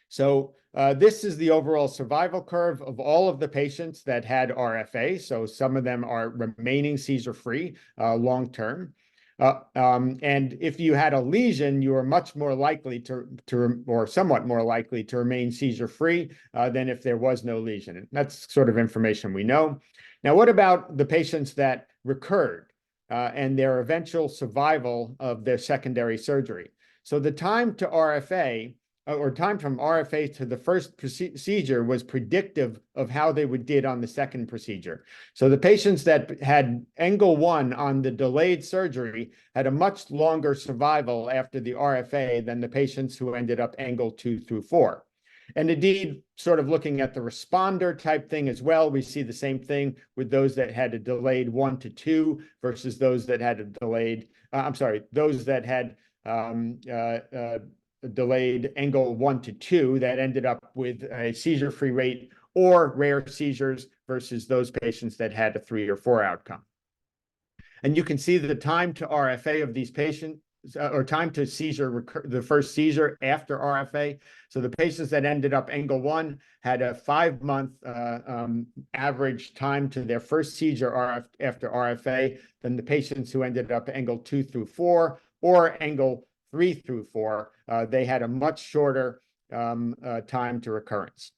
So this is the overall survival curve of all of the patients that had RFA. So some of them are remaining seizure-free long-term. And if you had a lesion, you are much more likely or somewhat more likely to remain seizure-free than if there was no lesion. And that's sort of information we know. Now, what about the patients that recurred and their eventual survival of their secondary surgery? So the time to RFA, or time from RFA to the first procedure, was predictive of how they did on the second procedure. So the patients that had angle 1 on the delayed surgery had a much longer survival after the RFA than the patients who ended up angle 2 through 4. And indeed, sort of looking at the responder type thing as well, we see the same thing with those that had a delayed 1 to 2 versus those that had a delayed, those that had delayed angle 1 to 2 that ended up with a seizure-free rate or rare seizures versus those patients that had a 3 or 4 outcome. And you can see the time to RFA of these patients, or time to seizure, the first seizure after RFA. So the patients that ended up angle 1 had a 5-month average time to their first seizure after RFA than the patients who ended up angle 2 through 4 or angle 3 through 4, they had a much shorter time to recurrence.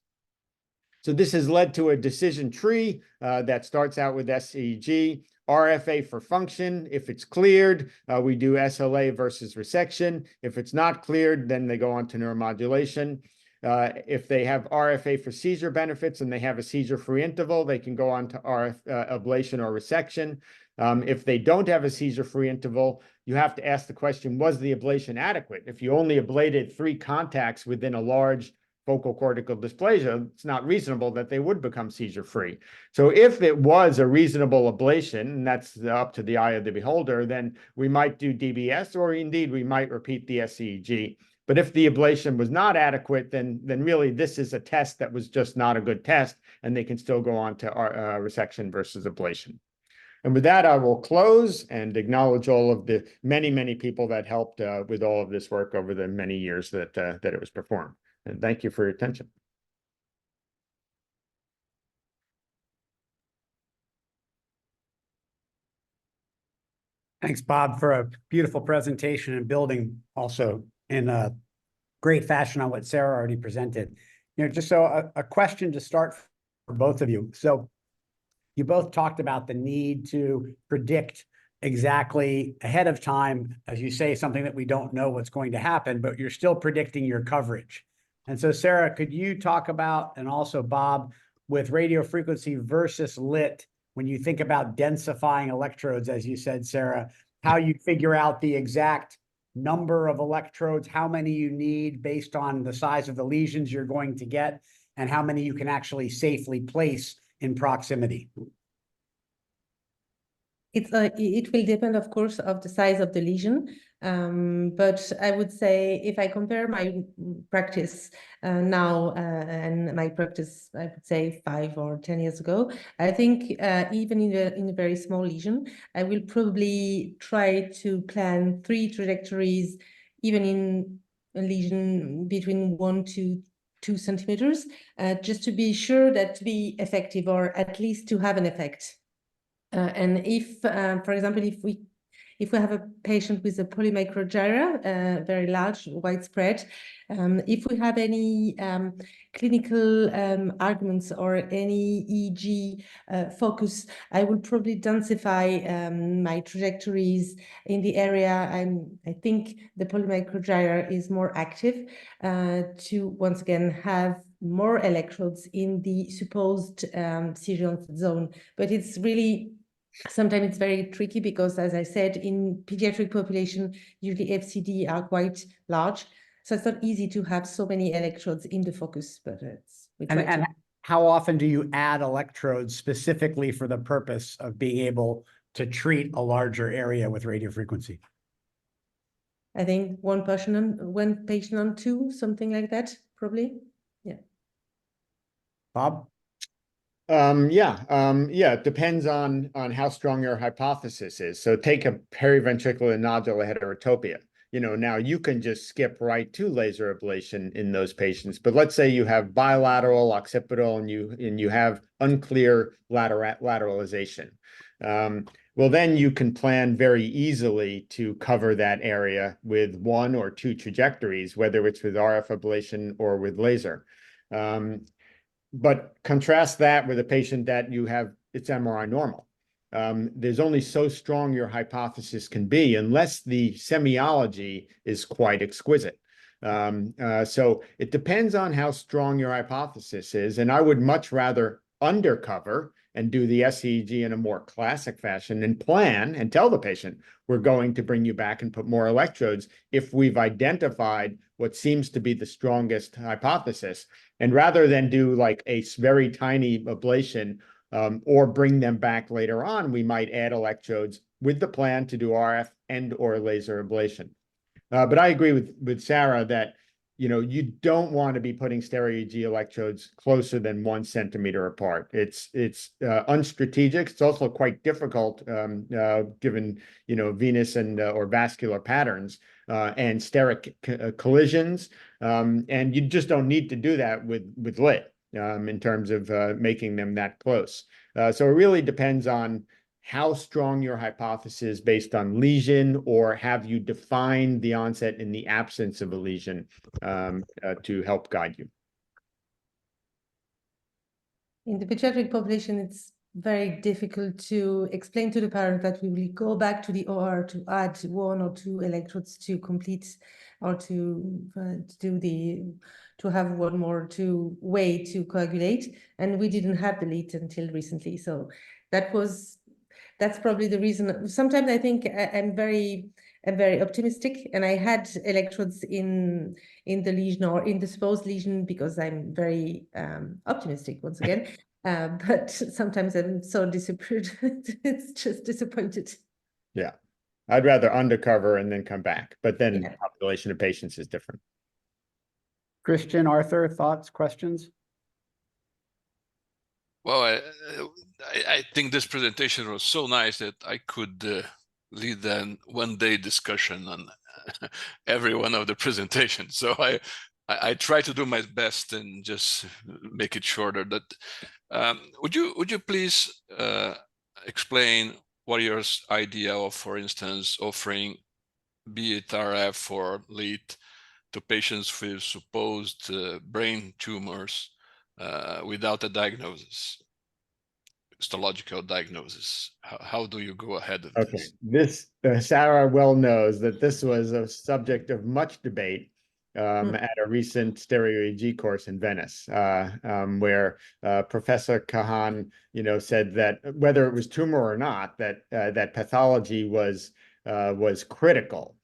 So this has led to a decision tree that starts out with SEEG, RFA for function. If it's cleared, we do SLA versus resection. If it's not cleared, then they go on to neuromodulation. If they have RFA for seizure benefits and they have a seizure-free interval, they can go on to ablation or resection. If they don't have a seizure-free interval, you have to ask the question, was the ablation adequate? If you only ablated 3 contacts within a large focal cortical dysplasia, it's not reasonable that they would become seizure-free. So if it was a reasonable ablation, and that's up to the eye of the beholder, then we might do DBS, or indeed we might repeat the SEEG. But if the ablation was not adequate, then really this is a test that was just not a good test, and they can still go on to resection versus ablation. And with that, I will close and acknowledge all of the many, many people that helped with all of this work over the many years that it was performed. And thank you for your attention. Thanks, Bob, for a beautiful presentation and building also in a great fashion on what Sarah already presented. Just so a question to start for both of you. So you both talked about the need to predict exactly ahead of time, as you say, something that we don't know what's going to happen, but you're still predicting your coverage. And so, Sarah, could you talk about, and also Bob, with radiofrequency versus lit, when you think about densifying electrodes, as you said, Sarah, how you figure out the exact number of electrodes, how many you need based on the size of the lesions you're going to get, and how many you can actually safely place in proximity? It will depend, of course, of the size of the lesion. But I would say if I compare my practice now and my practice, I would say 5 or 10 years ago, I think even in a very small lesion, I will probably try to plan 3 trajectories, even in a lesion between 1 to 2 centimeters, just to be sure that to be effective, or at least to have an effect. And if, for example, if we have a patient with a polymicrogyra, very large, widespread, if we have any clinical arguments or any EEG focus, I will probably densify my trajectories in the area. I think the polymicrogyra is more active to once again have more electrodes in the supposed seizure zone. But it's really, sometimes it's very tricky because, as I said, in pediatric population, usually FCD are quite large. So it's not easy to have so many electrodes in the focus, but And how often do you add electrodes specifically for the purpose of being able to treat a larger area with radiofrequency? I think one patient on 2, something like that, probably. Yeah. Bob? It depends on how strong your hypothesis is. So take a periventricular nodular heterotopia. Now you can just skip right to laser ablation in those patients. But let's say you have bilateral occipital and you have unclear lateralization. Well, then you can plan very easily to cover that area with 1 or 2 trajectories, whether it's with RF ablation or with laser. But contrast that with a patient that you have, it's MRI normal. There's only so strong your hypothesis can be unless the semiology is quite exquisite. So it depends on how strong your hypothesis is. And I would much rather undercover and do the SEEG in a more classic fashion and plan and tell the patient, we're going to bring you back and put more electrodes if we've identified what seems to be the strongest hypothesis. And rather than do like a very tiny ablation or bring them back later on, we might add electrodes with the plan to do RF and or laser ablation. But I agree with Sarah that you don't want to be putting stereo EEG electrodes closer than 1 centimeter apart. It's unstrategic. It's also quite difficult given venous and or vascular patterns and steric collisions. And you just don't need to do that with lit in terms of making them that close. So it really depends on how strong your hypothesis based on lesion, or have you defined the onset in the absence of a lesion to help guide you. In the pediatric population, it's very difficult to explain to the parent that we will go back to the OR to add 1 or 2 electrodes to complete, or to have 1 more way to coagulate. And we didn't have the lead until recently. So that's probably the reason. Sometimes I think I'm very optimistic, and I had electrodes in the lesion or in the supposed lesion because I'm very optimistic once again. But sometimes I'm so disappointed. It's just disappointed. Yeah, I'd rather undercover and then come back, but then Yeah. population of patients is different. Christian, Arthur, thoughts, questions? Well, I think this presentation was so nice that I could lead an one-day discussion on every one of the presentations. So I try to do my best and just make it shorter. But would you please explain what your idea of, for instance, offering be it RF or lead to patients with supposed brain tumors without a diagnosis, histological diagnosis? How do you go ahead of this? This Sarah well knows that this was a subject of much debate at a recent stereo EEG course in Venice, where Professor Kahan, said that whether it was tumor or not, that pathology was critical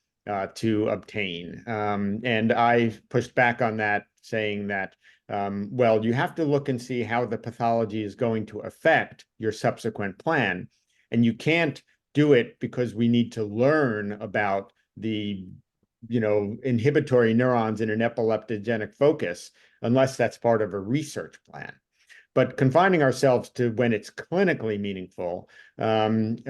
to obtain. And I pushed back on that, saying that, well, you have to look and see how the pathology is going to affect your subsequent plan. And you can't do it because we need to learn about the inhibitory neurons in an epileptogenic focus unless that's part of a research plan. But confining ourselves to when it's clinically meaningful and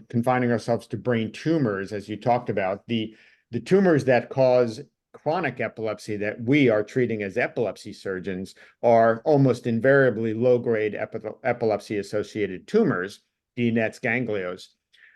confining ourselves to brain tumors, as you talked about, the tumors that cause chronic epilepsy that we are treating as epilepsy surgeons are almost invariably low-grade epilepsy-associated tumors, DNETs, ganglios.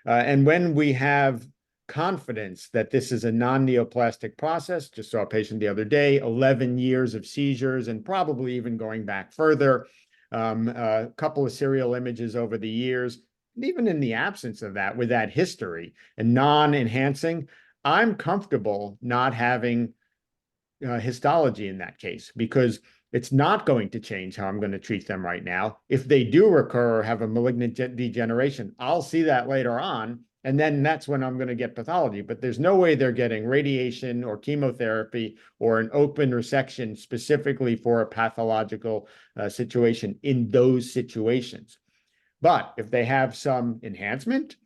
And when we have confidence that this is a non-neoplastic process, just saw a patient the other day, 11 years of seizures and probably even going back further, a couple of serial images over the years, and even in the absence of that, with that history and non-enhancing, I'm comfortable not having histology in that case, because it's not going to change how I'm going to treat them right now. If they do recur or have a malignant degeneration, I'll see that later on, and then that's when I'm going to get pathology. But there's no way they're getting radiation or chemotherapy or an open resection specifically for a pathological situation in those situations. But if they have some enhancement,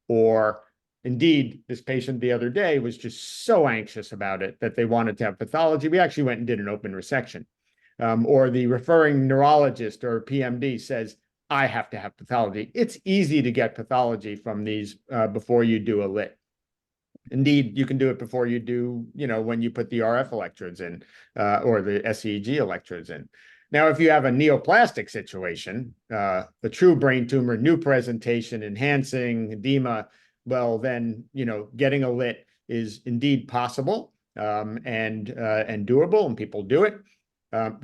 or indeed, this patient the other day was just so anxious about it that they wanted to have pathology, we actually went and did an open resection. Or the referring neurologist or PMD says, I have to have pathology. It's easy to get pathology from these before you do a lit. Indeed, you can do it before you do, when you put the RF electrodes in or the SEEG electrodes in. Now, if you have a neoplastic situation, a true brain tumor, new presentation, enhancing, edema, well, then, getting a lit is indeed possible and doable, and people do it.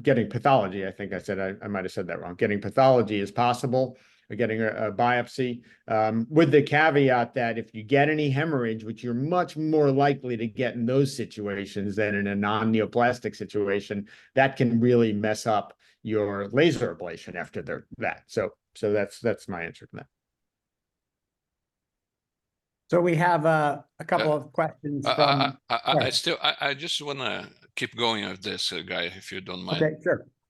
Getting pathology, I think I said, I might have said that wrong. Getting pathology is possible, or getting a biopsy, with the caveat that if you get any hemorrhage, which you're much more likely to get in those situations than in a non-neoplastic situation, that can really mess up your laser ablation after that. So that's my answer to that. So we have a couple of questions from. I just want to keep going with this, Guy, if you don't mind. Okay,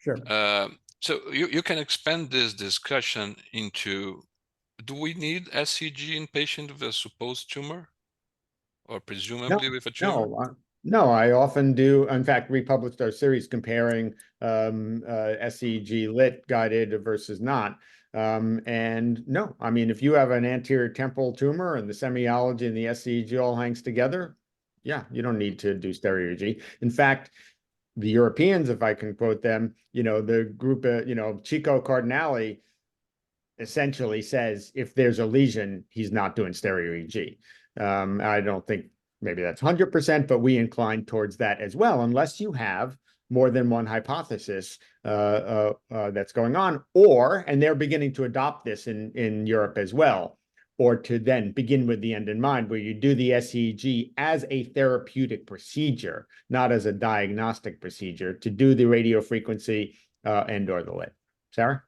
sure. So you can expand this discussion into, do we need SEG in patient with a supposed tumor, or presumably with a tumor? No, I often do. In fact, we published our series comparing SEG lit guided versus not. And no, I mean, if you have an anterior temporal tumor and the semiology and the SEG all hangs together, yeah, you don't need to do stereo EEG. In fact, the Europeans, if I can quote them, the group, Chico Cardinale essentially says if there's a lesion, he's not doing stereo EEG. I don't think maybe that's 100%, but we incline towards that as well, unless you have more than one hypothesis that's going on, and they're beginning to adopt this in Europe as well, or to then begin with the end in mind, where you do the SEG as a therapeutic procedure, not as a diagnostic procedure, to do the radiofrequency and or the lit. Sarah?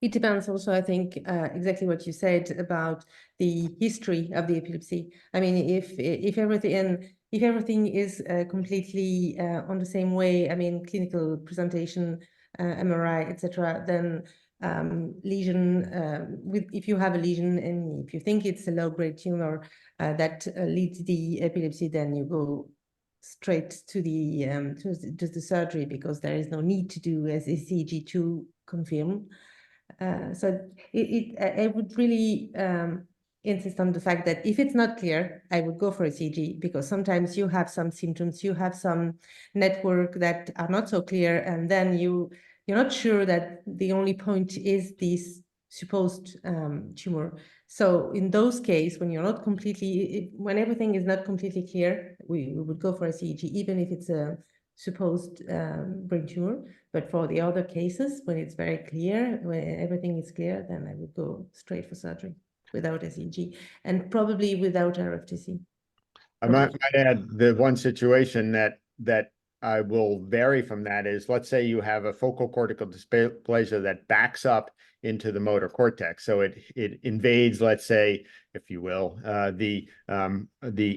It depends also, I think, exactly what you said about the history of the epilepsy. I mean, if everything is completely on the same way, I mean, clinical presentation, MRI, etc., then lesion, if you have a lesion and if you think it's a low-grade tumor that leads the epilepsy, then you go straight to the surgery, because there is no need to do a ECG to confirm. So I would really insist on the fact that if it's not clear, I would go for a CG, because sometimes you have some symptoms, you have some network that are not so clear, and then you're not sure that the only point is this supposed tumor. So in those cases, when everything is not completely clear, we would go for a CEG, even if it's a supposed brain tumor. But for the other cases, when it's very clear, when everything is clear, then I would go straight for surgery without SEG, and probably without RFTC. I might add the one situation that I will vary from that is, let's say you have a focal cortical dysplasia that backs up into the motor cortex. So it invades, let's say, if you will, the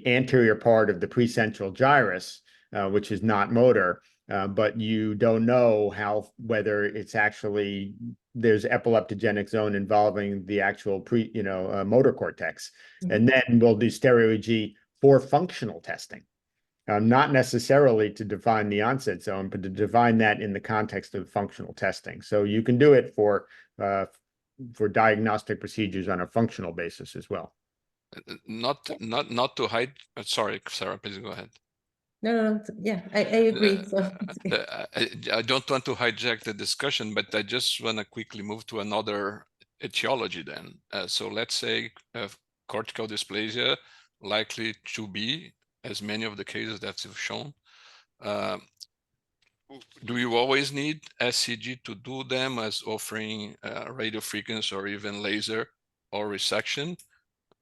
anterior part of the precentral gyrus, which is not motor, but you don't know whether it's actually, there's epileptogenic zone involving the actual motor cortex. Mm-hmm. And then we'll do stereo EEG for functional testing. Not necessarily to define the onset zone, but to define that in the context of functional testing. So you can do it for diagnostic procedures on a functional basis as well. Not to hide. Sorry, Sarah, please go ahead. No, yeah, I agree. So I don't want to hijack the discussion, but I just want to quickly move to another etiology then. So let's say cortical dysplasia likely to be, as many of the cases that you've shown. Do you always need SEEG to do them, as offering radio frequency or even laser or resection?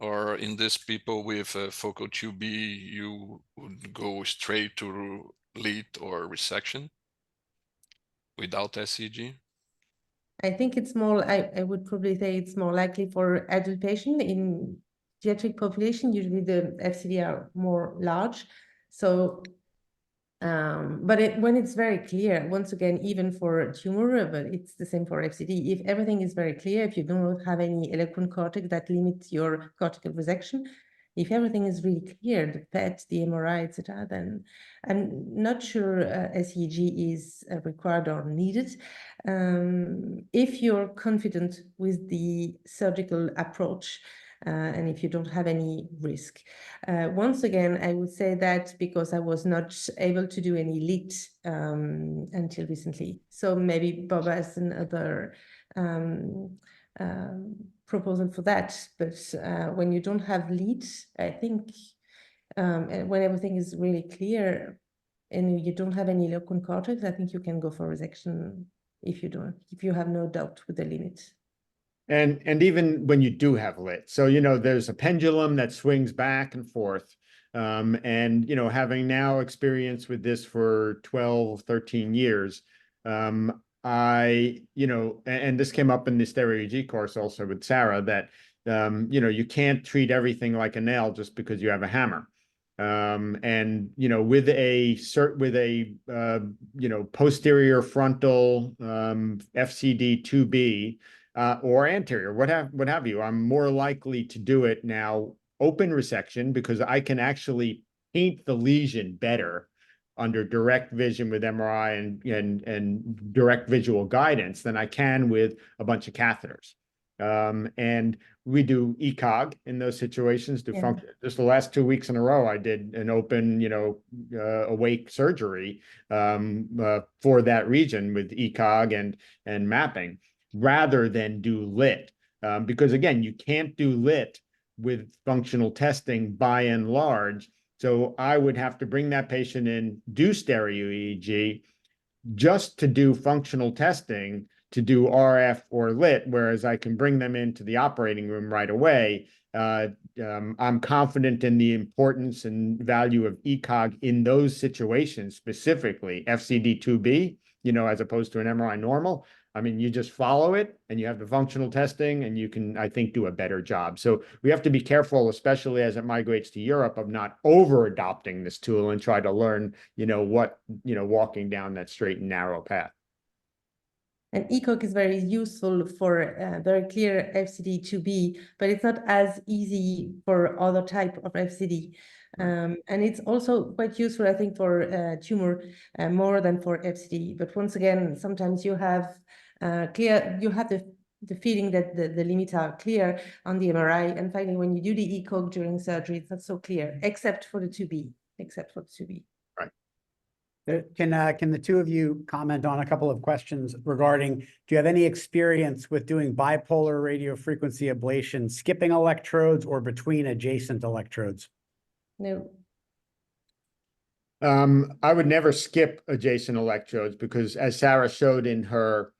Or in these people with focal 2B, you would go straight to lead or resection without SEEG? I think it's more, I would probably say it's more likely for adult patient. In pediatric population, usually the FCD are more large. So, but when it's very clear, once again, even for tumor, but it's the same for FCD. If everything is very clear, if you do not have any eloquent cortex that limits your cortical resection, if everything is really clear, the PET, the MRI, etc., then I'm not sure SEEG is required or needed. If you're confident with the surgical approach, and if you don't have any risk. Once again, I would say that because I was not able to do any lead until recently. So maybe Bob has another proposal for that. But when you don't have lead, I think when everything is really clear and you don't have any local cortex, I think you can go for resection if you have no doubt with the limit. And even when you do have lit, so, you know, there's a pendulum that swings back and forth. And, you know, having now experience with this for 12, 13 years, you know, and this came up in the stereo EEG course also with Sarah, that, you know, you can't treat everything like a nail just because you have a hammer. And, you know, with a you know, posterior frontal FCD 2B, or anterior, what have you, I'm more likely to do it now open resection because I can actually paint the lesion better under direct vision with MRI and direct visual guidance than I can with a bunch of catheters. And we do ECOG in those situations to function. Just the last 2 weeks in a row, I did an open, you know, awake surgery for that region with ECOG and mapping, rather than do lit. Because again, you can't do lit with functional testing by and large. So I would have to bring that patient in, do stereo EEG, just to do functional testing, to do RF or lit, whereas I can bring them into the operating room right away. I'm confident in the importance and value of ECOG in those situations, specifically FCD2B, you know, as opposed to an MRI normal. I mean, you just follow it and you have the functional testing and you can, I think, do a better job. So we have to be careful, especially as it migrates to Europe, of not over adopting this tool and try to learn, you know, walking down that straight and narrow path. And ECOG is very useful for very clear FCD2B, but it's not as easy for other type of FCD. And it's also quite useful, I think, for tumor more than for FCD. But once again, sometimes you have the feeling that the limits are clear on the MRI, and finally, when you do the ECOG during surgery, it's not so clear, except for the 2B. Right. Can the two of you comment on a couple of questions regarding, do you have any experience with doing bipolar radio frequency ablation, skipping electrodes or between adjacent electrodes? No. I would never skip adjacent electrodes because, as Sarah showed in her,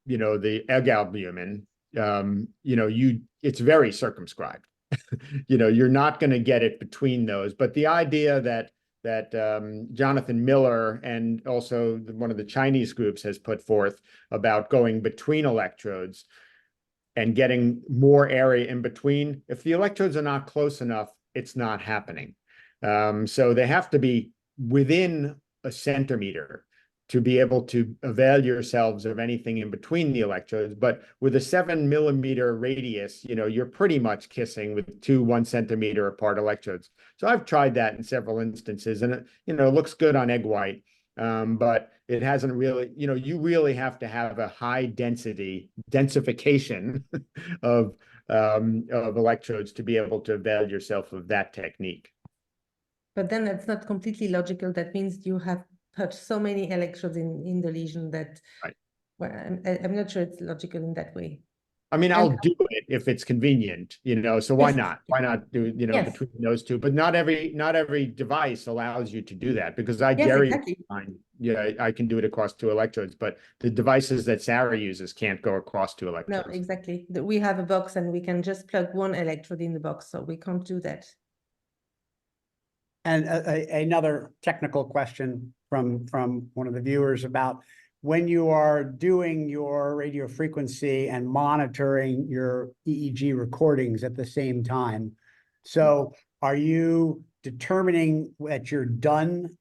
you know, the egg albumin, you know, it's very circumscribed. You know, you're not going to get it between those. But the idea that Jonathan Miller and also one of the Chinese groups has put forth about going between electrodes and getting more area in between, if the electrodes are not close enough, it's not happening. So they have to be within a centimeter to be able to avail yourselves of anything in between the electrodes. But with a 7 millimeter radius, you know, you're pretty much kissing with 2 1 centimeter apart electrodes. So I've tried that in several instances, and it, you know, looks good on egg white, but it hasn't really, you know, you really have to have a high densification of electrodes to be able to avail yourself of that technique. But then that's not completely logical. That means you have put so many electrodes in the lesion that, Right. well, I'm not sure it's logical in that way. I mean, And- I'll do it if it's convenient, so why Yes. not? Why not do, Yes. between those two? But not every device allows you to do that, because I Yes, dare exactly. I can do it across 2 electrodes, but the devices that Sarah uses can't go across 2 No, electrodes. exactly. We have a box and we can just plug one electrode in the box, so we can't do that. And another technical question from one of the viewers about when you are doing your radio frequency and monitoring your EEG recordings at the same time. So are you determining that you're done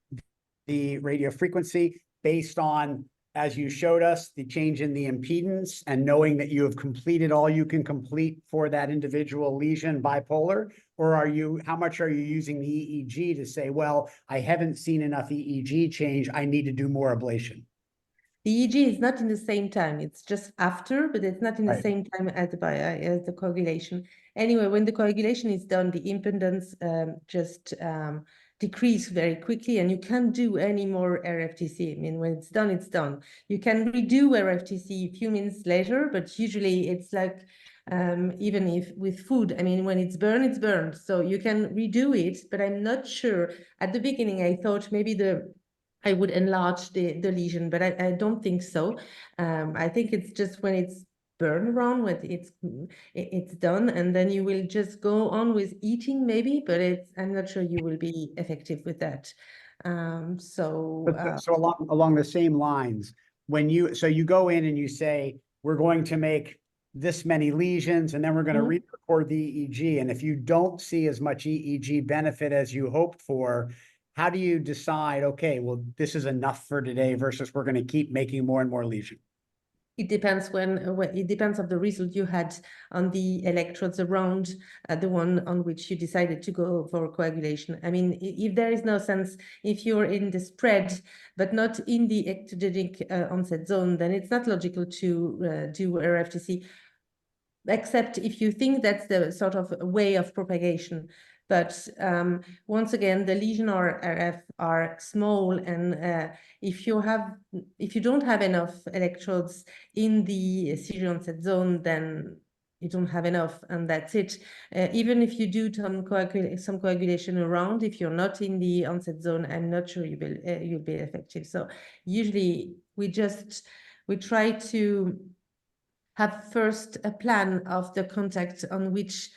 the radio frequency based on, as you showed us, the change in the impedance and knowing that you have completed all you can complete for that individual lesion bipolar? Or how much are you using the EEG to say, well, I haven't seen enough EEG change, I need to do more ablation? The EEG is not in the same time. It's just after, but it's not in the Right. same time as the coagulation. Anyway, when the coagulation is done, the impedance just decrease very quickly, and you can't do any more RFTC. I mean, when it's done, it's done. You can redo RFTC a few minutes later, but usually it's like, even if with food, I mean, when it's burned, it's burned. So you can redo it, but I'm not sure. At the beginning, I thought maybe I would enlarge the lesion, but I don't think so. I think it's just when it's burned around, when it's done, and then you will just go on with eating maybe, but I'm not sure you will be effective with that. So along the same lines, so you go in and you say, we're going to make this many lesions, and then we're going to re-record the EEG. And if you don't see as much EEG benefit as you hoped for, how do you decide, okay, well, this is enough for today versus we're going to keep making more and more lesions? it depends it depends on the result you had on the electrodes around the one on which you decided to go for coagulation. I mean, if there is no sense, if you're in the spread but not in the ectogenic onset zone, then it's not logical to do RFTC, except if you think that's the sort of way of propagation. But once again, the lesion or RF are small, and if you don't have enough electrodes in the seizure onset zone, then you don't have enough, and that's it. Even if you do some coagulation around, if you're not in the onset zone, I'm not sure you'll be effective. So usually we try to have first a plan of the contact on which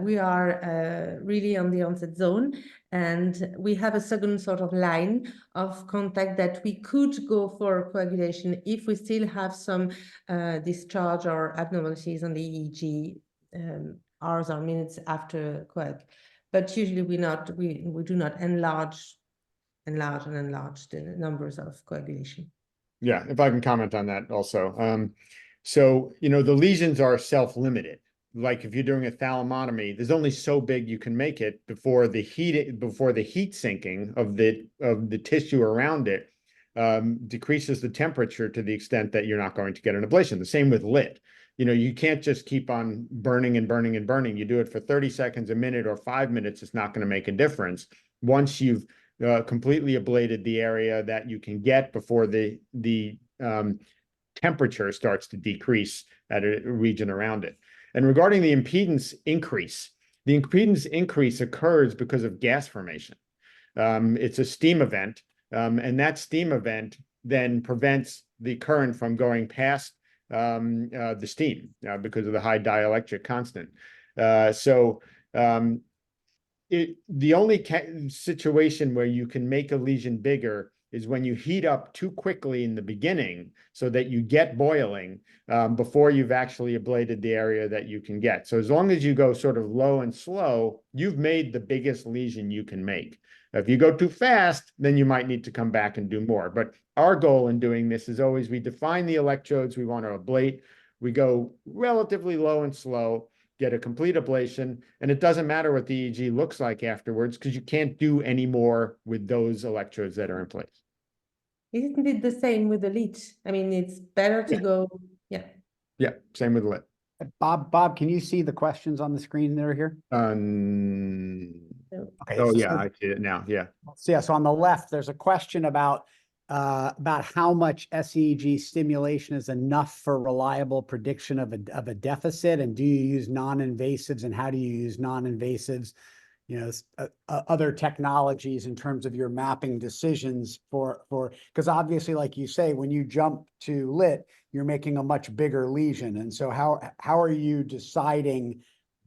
we are really on the onset zone, and we have a second sort of line of contact that we could go for coagulation if we still have some discharge or abnormalities on the EEG hours or minutes after coag. But usually we do not enlarge the numbers of coagulation. Yeah, if I can comment on that also. So, the lesions are self-limited. Like if you're doing a thalamotomy, there's only so big you can make it before the heat sinking of the tissue around it decreases the temperature to the extent that you're not going to get an ablation. The same with lit. You can't just keep on burning and burning and burning. You do it for 30 seconds, a minute, or 5 minutes, it's not going to make a difference. Once you've completely ablated the area that you can get before the temperature starts to decrease at a region around it. And regarding the impedance increase occurs because of gas formation. It's a steam event, and that steam event then prevents the current from going past the steam because of the high dielectric constant. The only situation where you can make a lesion bigger is when you heat up too quickly in the beginning so that you get boiling before you've actually ablated the area that you can get. So as long as you go sort of low and slow, you've made the biggest lesion you can make. If you go too fast, then you might need to come back and do more. But our goal in doing this is always we define the electrodes we want to ablate. We go relatively low and slow, get a complete ablation, and it doesn't matter what the EEG looks like afterwards because you can't do any more with those electrodes that are in place. Isn't it the same with the lit? I mean, it's better to go, yeah. Yeah, same with lit. Bob, can you see the questions on the screen that are here? Okay. Oh, so- yeah, I see it now. Yeah. So yeah, so on the left, there's a question about how much SEEG stimulation is enough for reliable prediction of a deficit, and do you use non-invasives, and how do you use non-invasives? You know, other technologies in terms of your mapping decisions because obviously, like you say, when you jump to lit, you're making a much bigger lesion, and so how are you deciding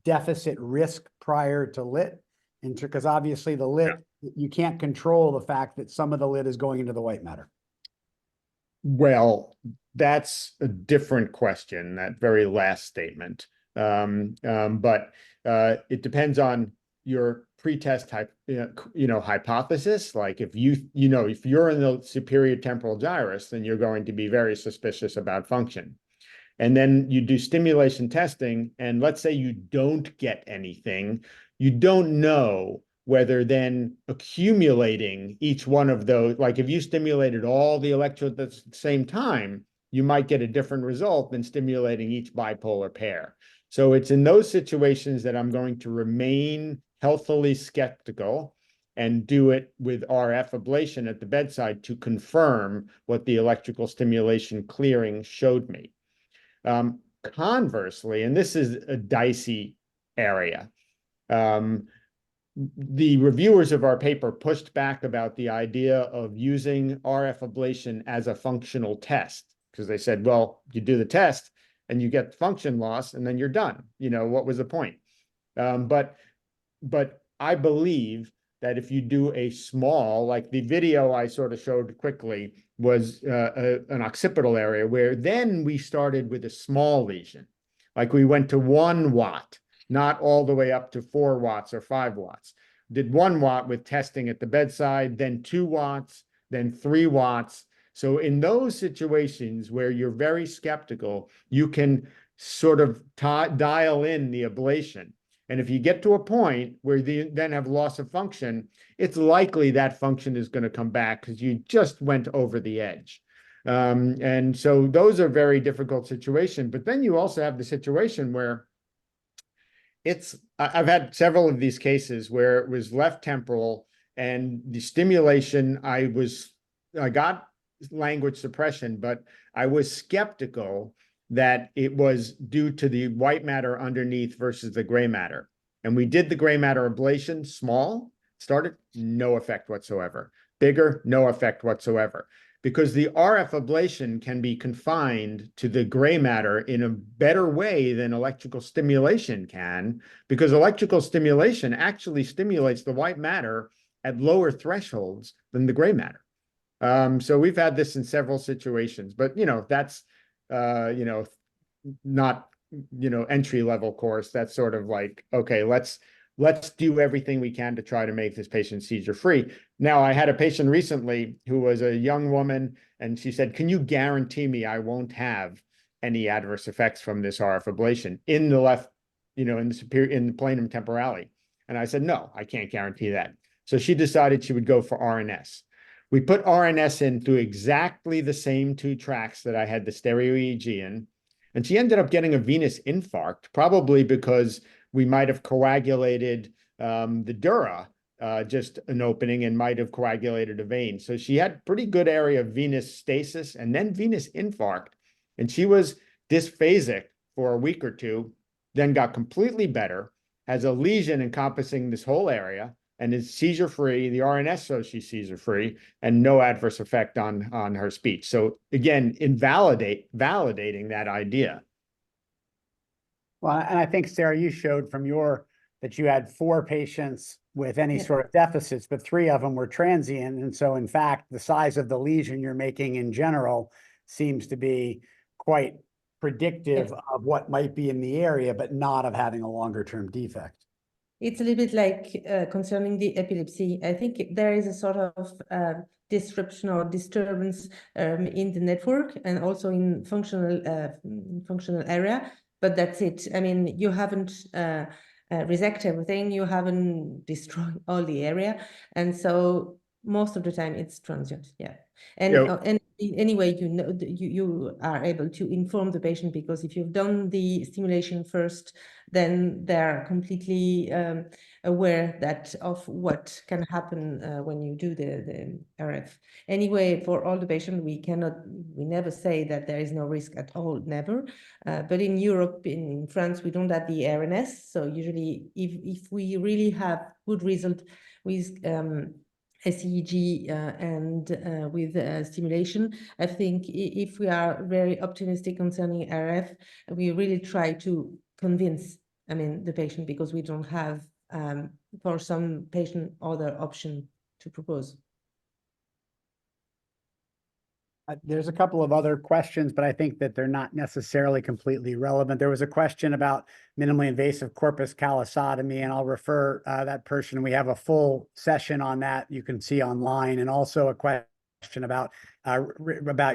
deficit risk prior to lit? Because obviously the lit, you can't control the fact that some of the lit is going into the white matter. Well, that's a different question, that very last statement. But it depends on your pretest type, hypothesis. Like if if you're in the superior temporal gyrus, then you're going to be very suspicious about function. And then you do stimulation testing, and let's say you don't get anything, you don't know whether then accumulating each one of those, like if you stimulated all the electrodes at the same time, you might get a different result than stimulating each bipolar pair. So it's in those situations that I'm going to remain healthily skeptical and do it with RF ablation at the bedside to confirm what the electrical stimulation clearing showed me. Conversely, and this is a dicey area, the reviewers of our paper pushed back about the idea of using RF ablation as a functional test, because they said, well, you do the test and you get function loss and then you're done. What was the point? But I believe that if you do a small, like the video I sort of showed quickly was an occipital area, where then we started with a small lesion. Like we went to 1 watt, not all the way up to 4 watts or 5 watts. Did 1 watt with testing at the bedside, then 2 watts, then 3 watts. So in those situations where you're very skeptical, you can sort of dial in the ablation. And if you get to a point where you then have loss of function, it's likely that function is going to come back because you just went over the edge. And so those are very difficult situations. But then you also have the situation where I've had several of these cases where it was left temporal and the stimulation, I got language suppression, but I was skeptical that it was due to the white matter underneath versus the gray matter. And we did the gray matter ablation, small, started, no effect whatsoever. Bigger, no effect whatsoever. Because the RF ablation can be confined to the gray matter in a better way than electrical stimulation can, because electrical stimulation actually stimulates the white matter at lower thresholds than the gray matter. So we've had this in several situations, but that's not entry level course. That's sort of like, okay, let's do everything we can to try to make this patient seizure free. Now, I had a patient recently who was a young woman, and she said, can you guarantee me I won't have any adverse effects from this RF ablation in the left, in the planum temporale? And I said, no, I can't guarantee that. So she decided she would go for RNS. We put RNS in through exactly the same 2 tracks that I had the stereo EEG in, and she ended up getting a venous infarct, probably because we might have coagulated the dura, just an opening, and might have coagulated a vein. So she had pretty good area of venous stasis and then venous infarct, and she was dysphasic for a week or 2, then got completely better, has a lesion encompassing this whole area, and is seizure-free. The RNS shows she's seizure-free and no adverse effect on her speech. So again, validating that idea. Well, and I think, Sarah, you showed from that you had 4 patients with any sort of deficits, but 3 of them were transient. And so in fact, the size of the lesion you're making in general seems to be quite predictive of what might be in the area, but not of having a longer term defect. It's a little bit like concerning the epilepsy. I think there is a sort of disruption or disturbance in the network and also in functional area, but that's it. I mean, you haven't resect everything, you haven't destroyed all the area, and so most of the time it's transient. And anyway, you are able to inform the patient, because if you've done the stimulation first, then they're completely aware that of what can happen when you do the RF. Anyway, for all the patients, we never say that there is no risk at all, never. But in Europe, in France, we don't have the RNS. So usually, if we really have good result with SEEG and with stimulation, I think if we are very optimistic concerning RF, we really try to convince, the patient, because we don't have for some patient other option to propose. There's a couple of other questions, but I think that they're not necessarily completely relevant. There was a question about minimally invasive corpus callosotomy, and I'll refer that person. We have a full session on that you can see online, and also a question about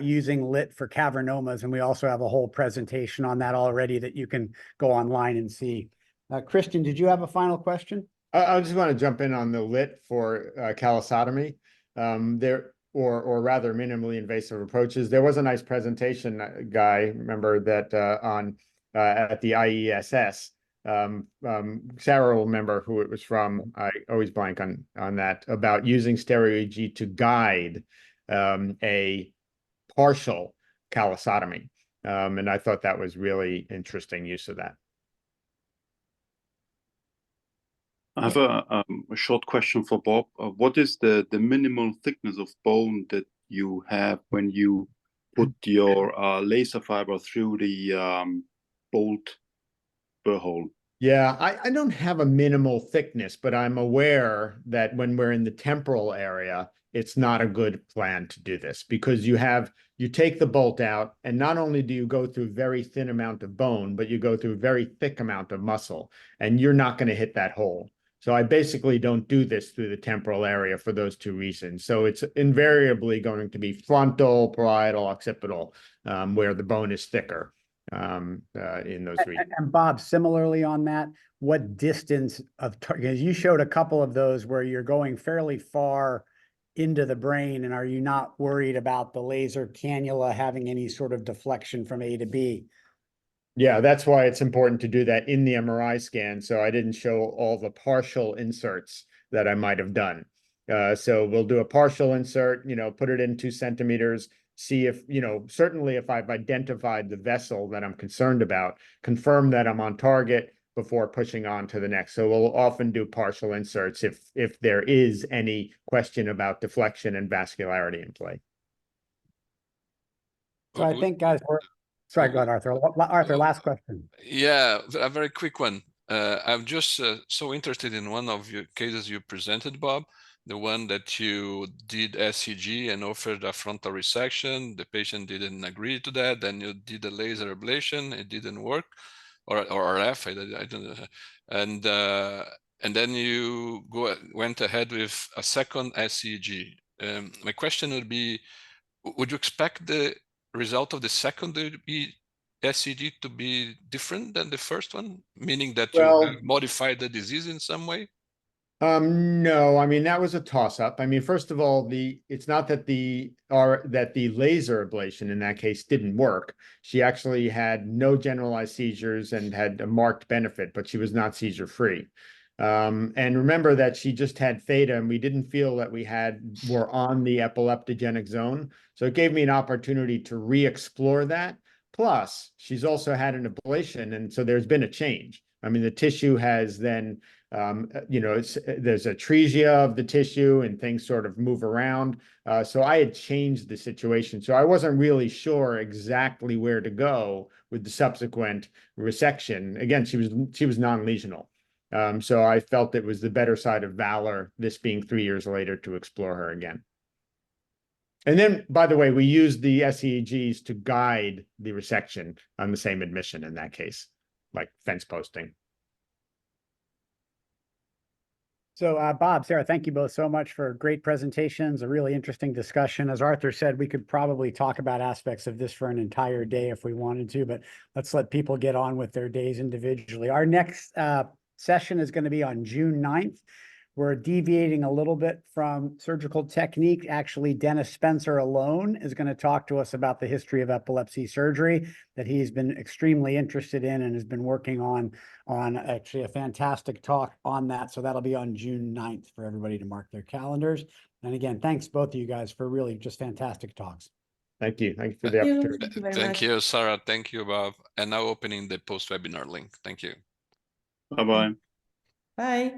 using lit for cavernomas, and we also have a whole presentation on that already that you can go online and see. Christian, did you have a final question? I just want to jump in on the lit for callosotomy. Or rather minimally invasive approaches. There was a nice presentation, Guy, remember that at the IESS. Sarah will remember who it was from. I always blank on that, about using stereo EEG to guide a partial callosotomy. And I thought that was really interesting use of that. I have a short question for Bob. What is the minimal thickness of bone that you have when you put your laser fiber through the bolt burr hole? Yeah, I don't have a minimal thickness, but I'm aware that when we're in the temporal area, it's not a good plan to do this, because you take the bolt out, and not only do you go through very thin amount of bone, but you go through a very thick amount of muscle, and you're not going to hit that hole. So I basically don't do this through the temporal area for those two reasons. So it's invariably going to be frontal, parietal, occipital, where the bone is thicker in those regions. And Bob, similarly on that, what distance of target? You showed a couple of those where you're going fairly far into the brain, and are you not worried about the laser cannula having any sort of deflection from A to B? Yeah, that's why it's important to do that in the MRI scan. So I didn't show all the partial inserts that I might have done. So we'll do a partial insert, put it in 2 centimeters, see if, certainly if I've identified the vessel that I'm concerned about, confirm that I'm on target before pushing on to the next. So we'll often do partial inserts if there is any question about deflection and vascularity in play. So I think, guys, sorry, go ahead, Arthur. Arthur, last question. Yeah, a very quick one. I'm just so interested in one of your cases you presented, Bob, the one that you did SEEG and offered a frontal resection. The patient didn't agree to that. Then you did a laser ablation. It didn't work, or RF. I don't know. And then you went ahead with a second SEEG. My question would be, would you expect the result of the second SEEG to be different than the first one, meaning that you have modified the disease in some way? No, I mean, that was a toss-up. I mean, first of all, it's not that the laser ablation in that case didn't work. She actually had no generalized seizures and had a marked benefit, but she was not seizure-free. And remember that she just had theta, and we didn't feel that were on the epileptogenic zone. So it gave me an opportunity to re-explore that. Plus, she's also had an ablation, and so there's been a change. I mean, the tissue has then, there's atresia of the tissue, and things sort of move around. So I had changed the situation. So I wasn't really sure exactly where to go with the subsequent resection. Again, she was non-lesional. So I felt it was the better side of valor, this being 3 years later, to explore her again. And then, by the way, we used the SEEGs to guide the resection on the same admission in that case, like fence posting. So Bob, Sarah, thank you both so much for great presentations, a really interesting discussion. As Arthur said, we could probably talk about aspects of this for an entire day if we wanted to, but let's let people get on with their days individually. Our next session is going to be on June 9th. We're deviating a little bit from surgical technique. Actually, Dennis Spencer alone is going to talk to us about the history of epilepsy surgery that he's been extremely interested in and has been working on actually a fantastic talk on that. So that'll be on June 9th for everybody to mark their calendars. And again, thanks both of you guys for really just fantastic talks. Thank you. Thank you for the Thank you. opportunity. Thank you very Thank much. you, Sarah. Thank you, Bob. And now opening the post-webinar link. Thank you. Bye bye. Bye.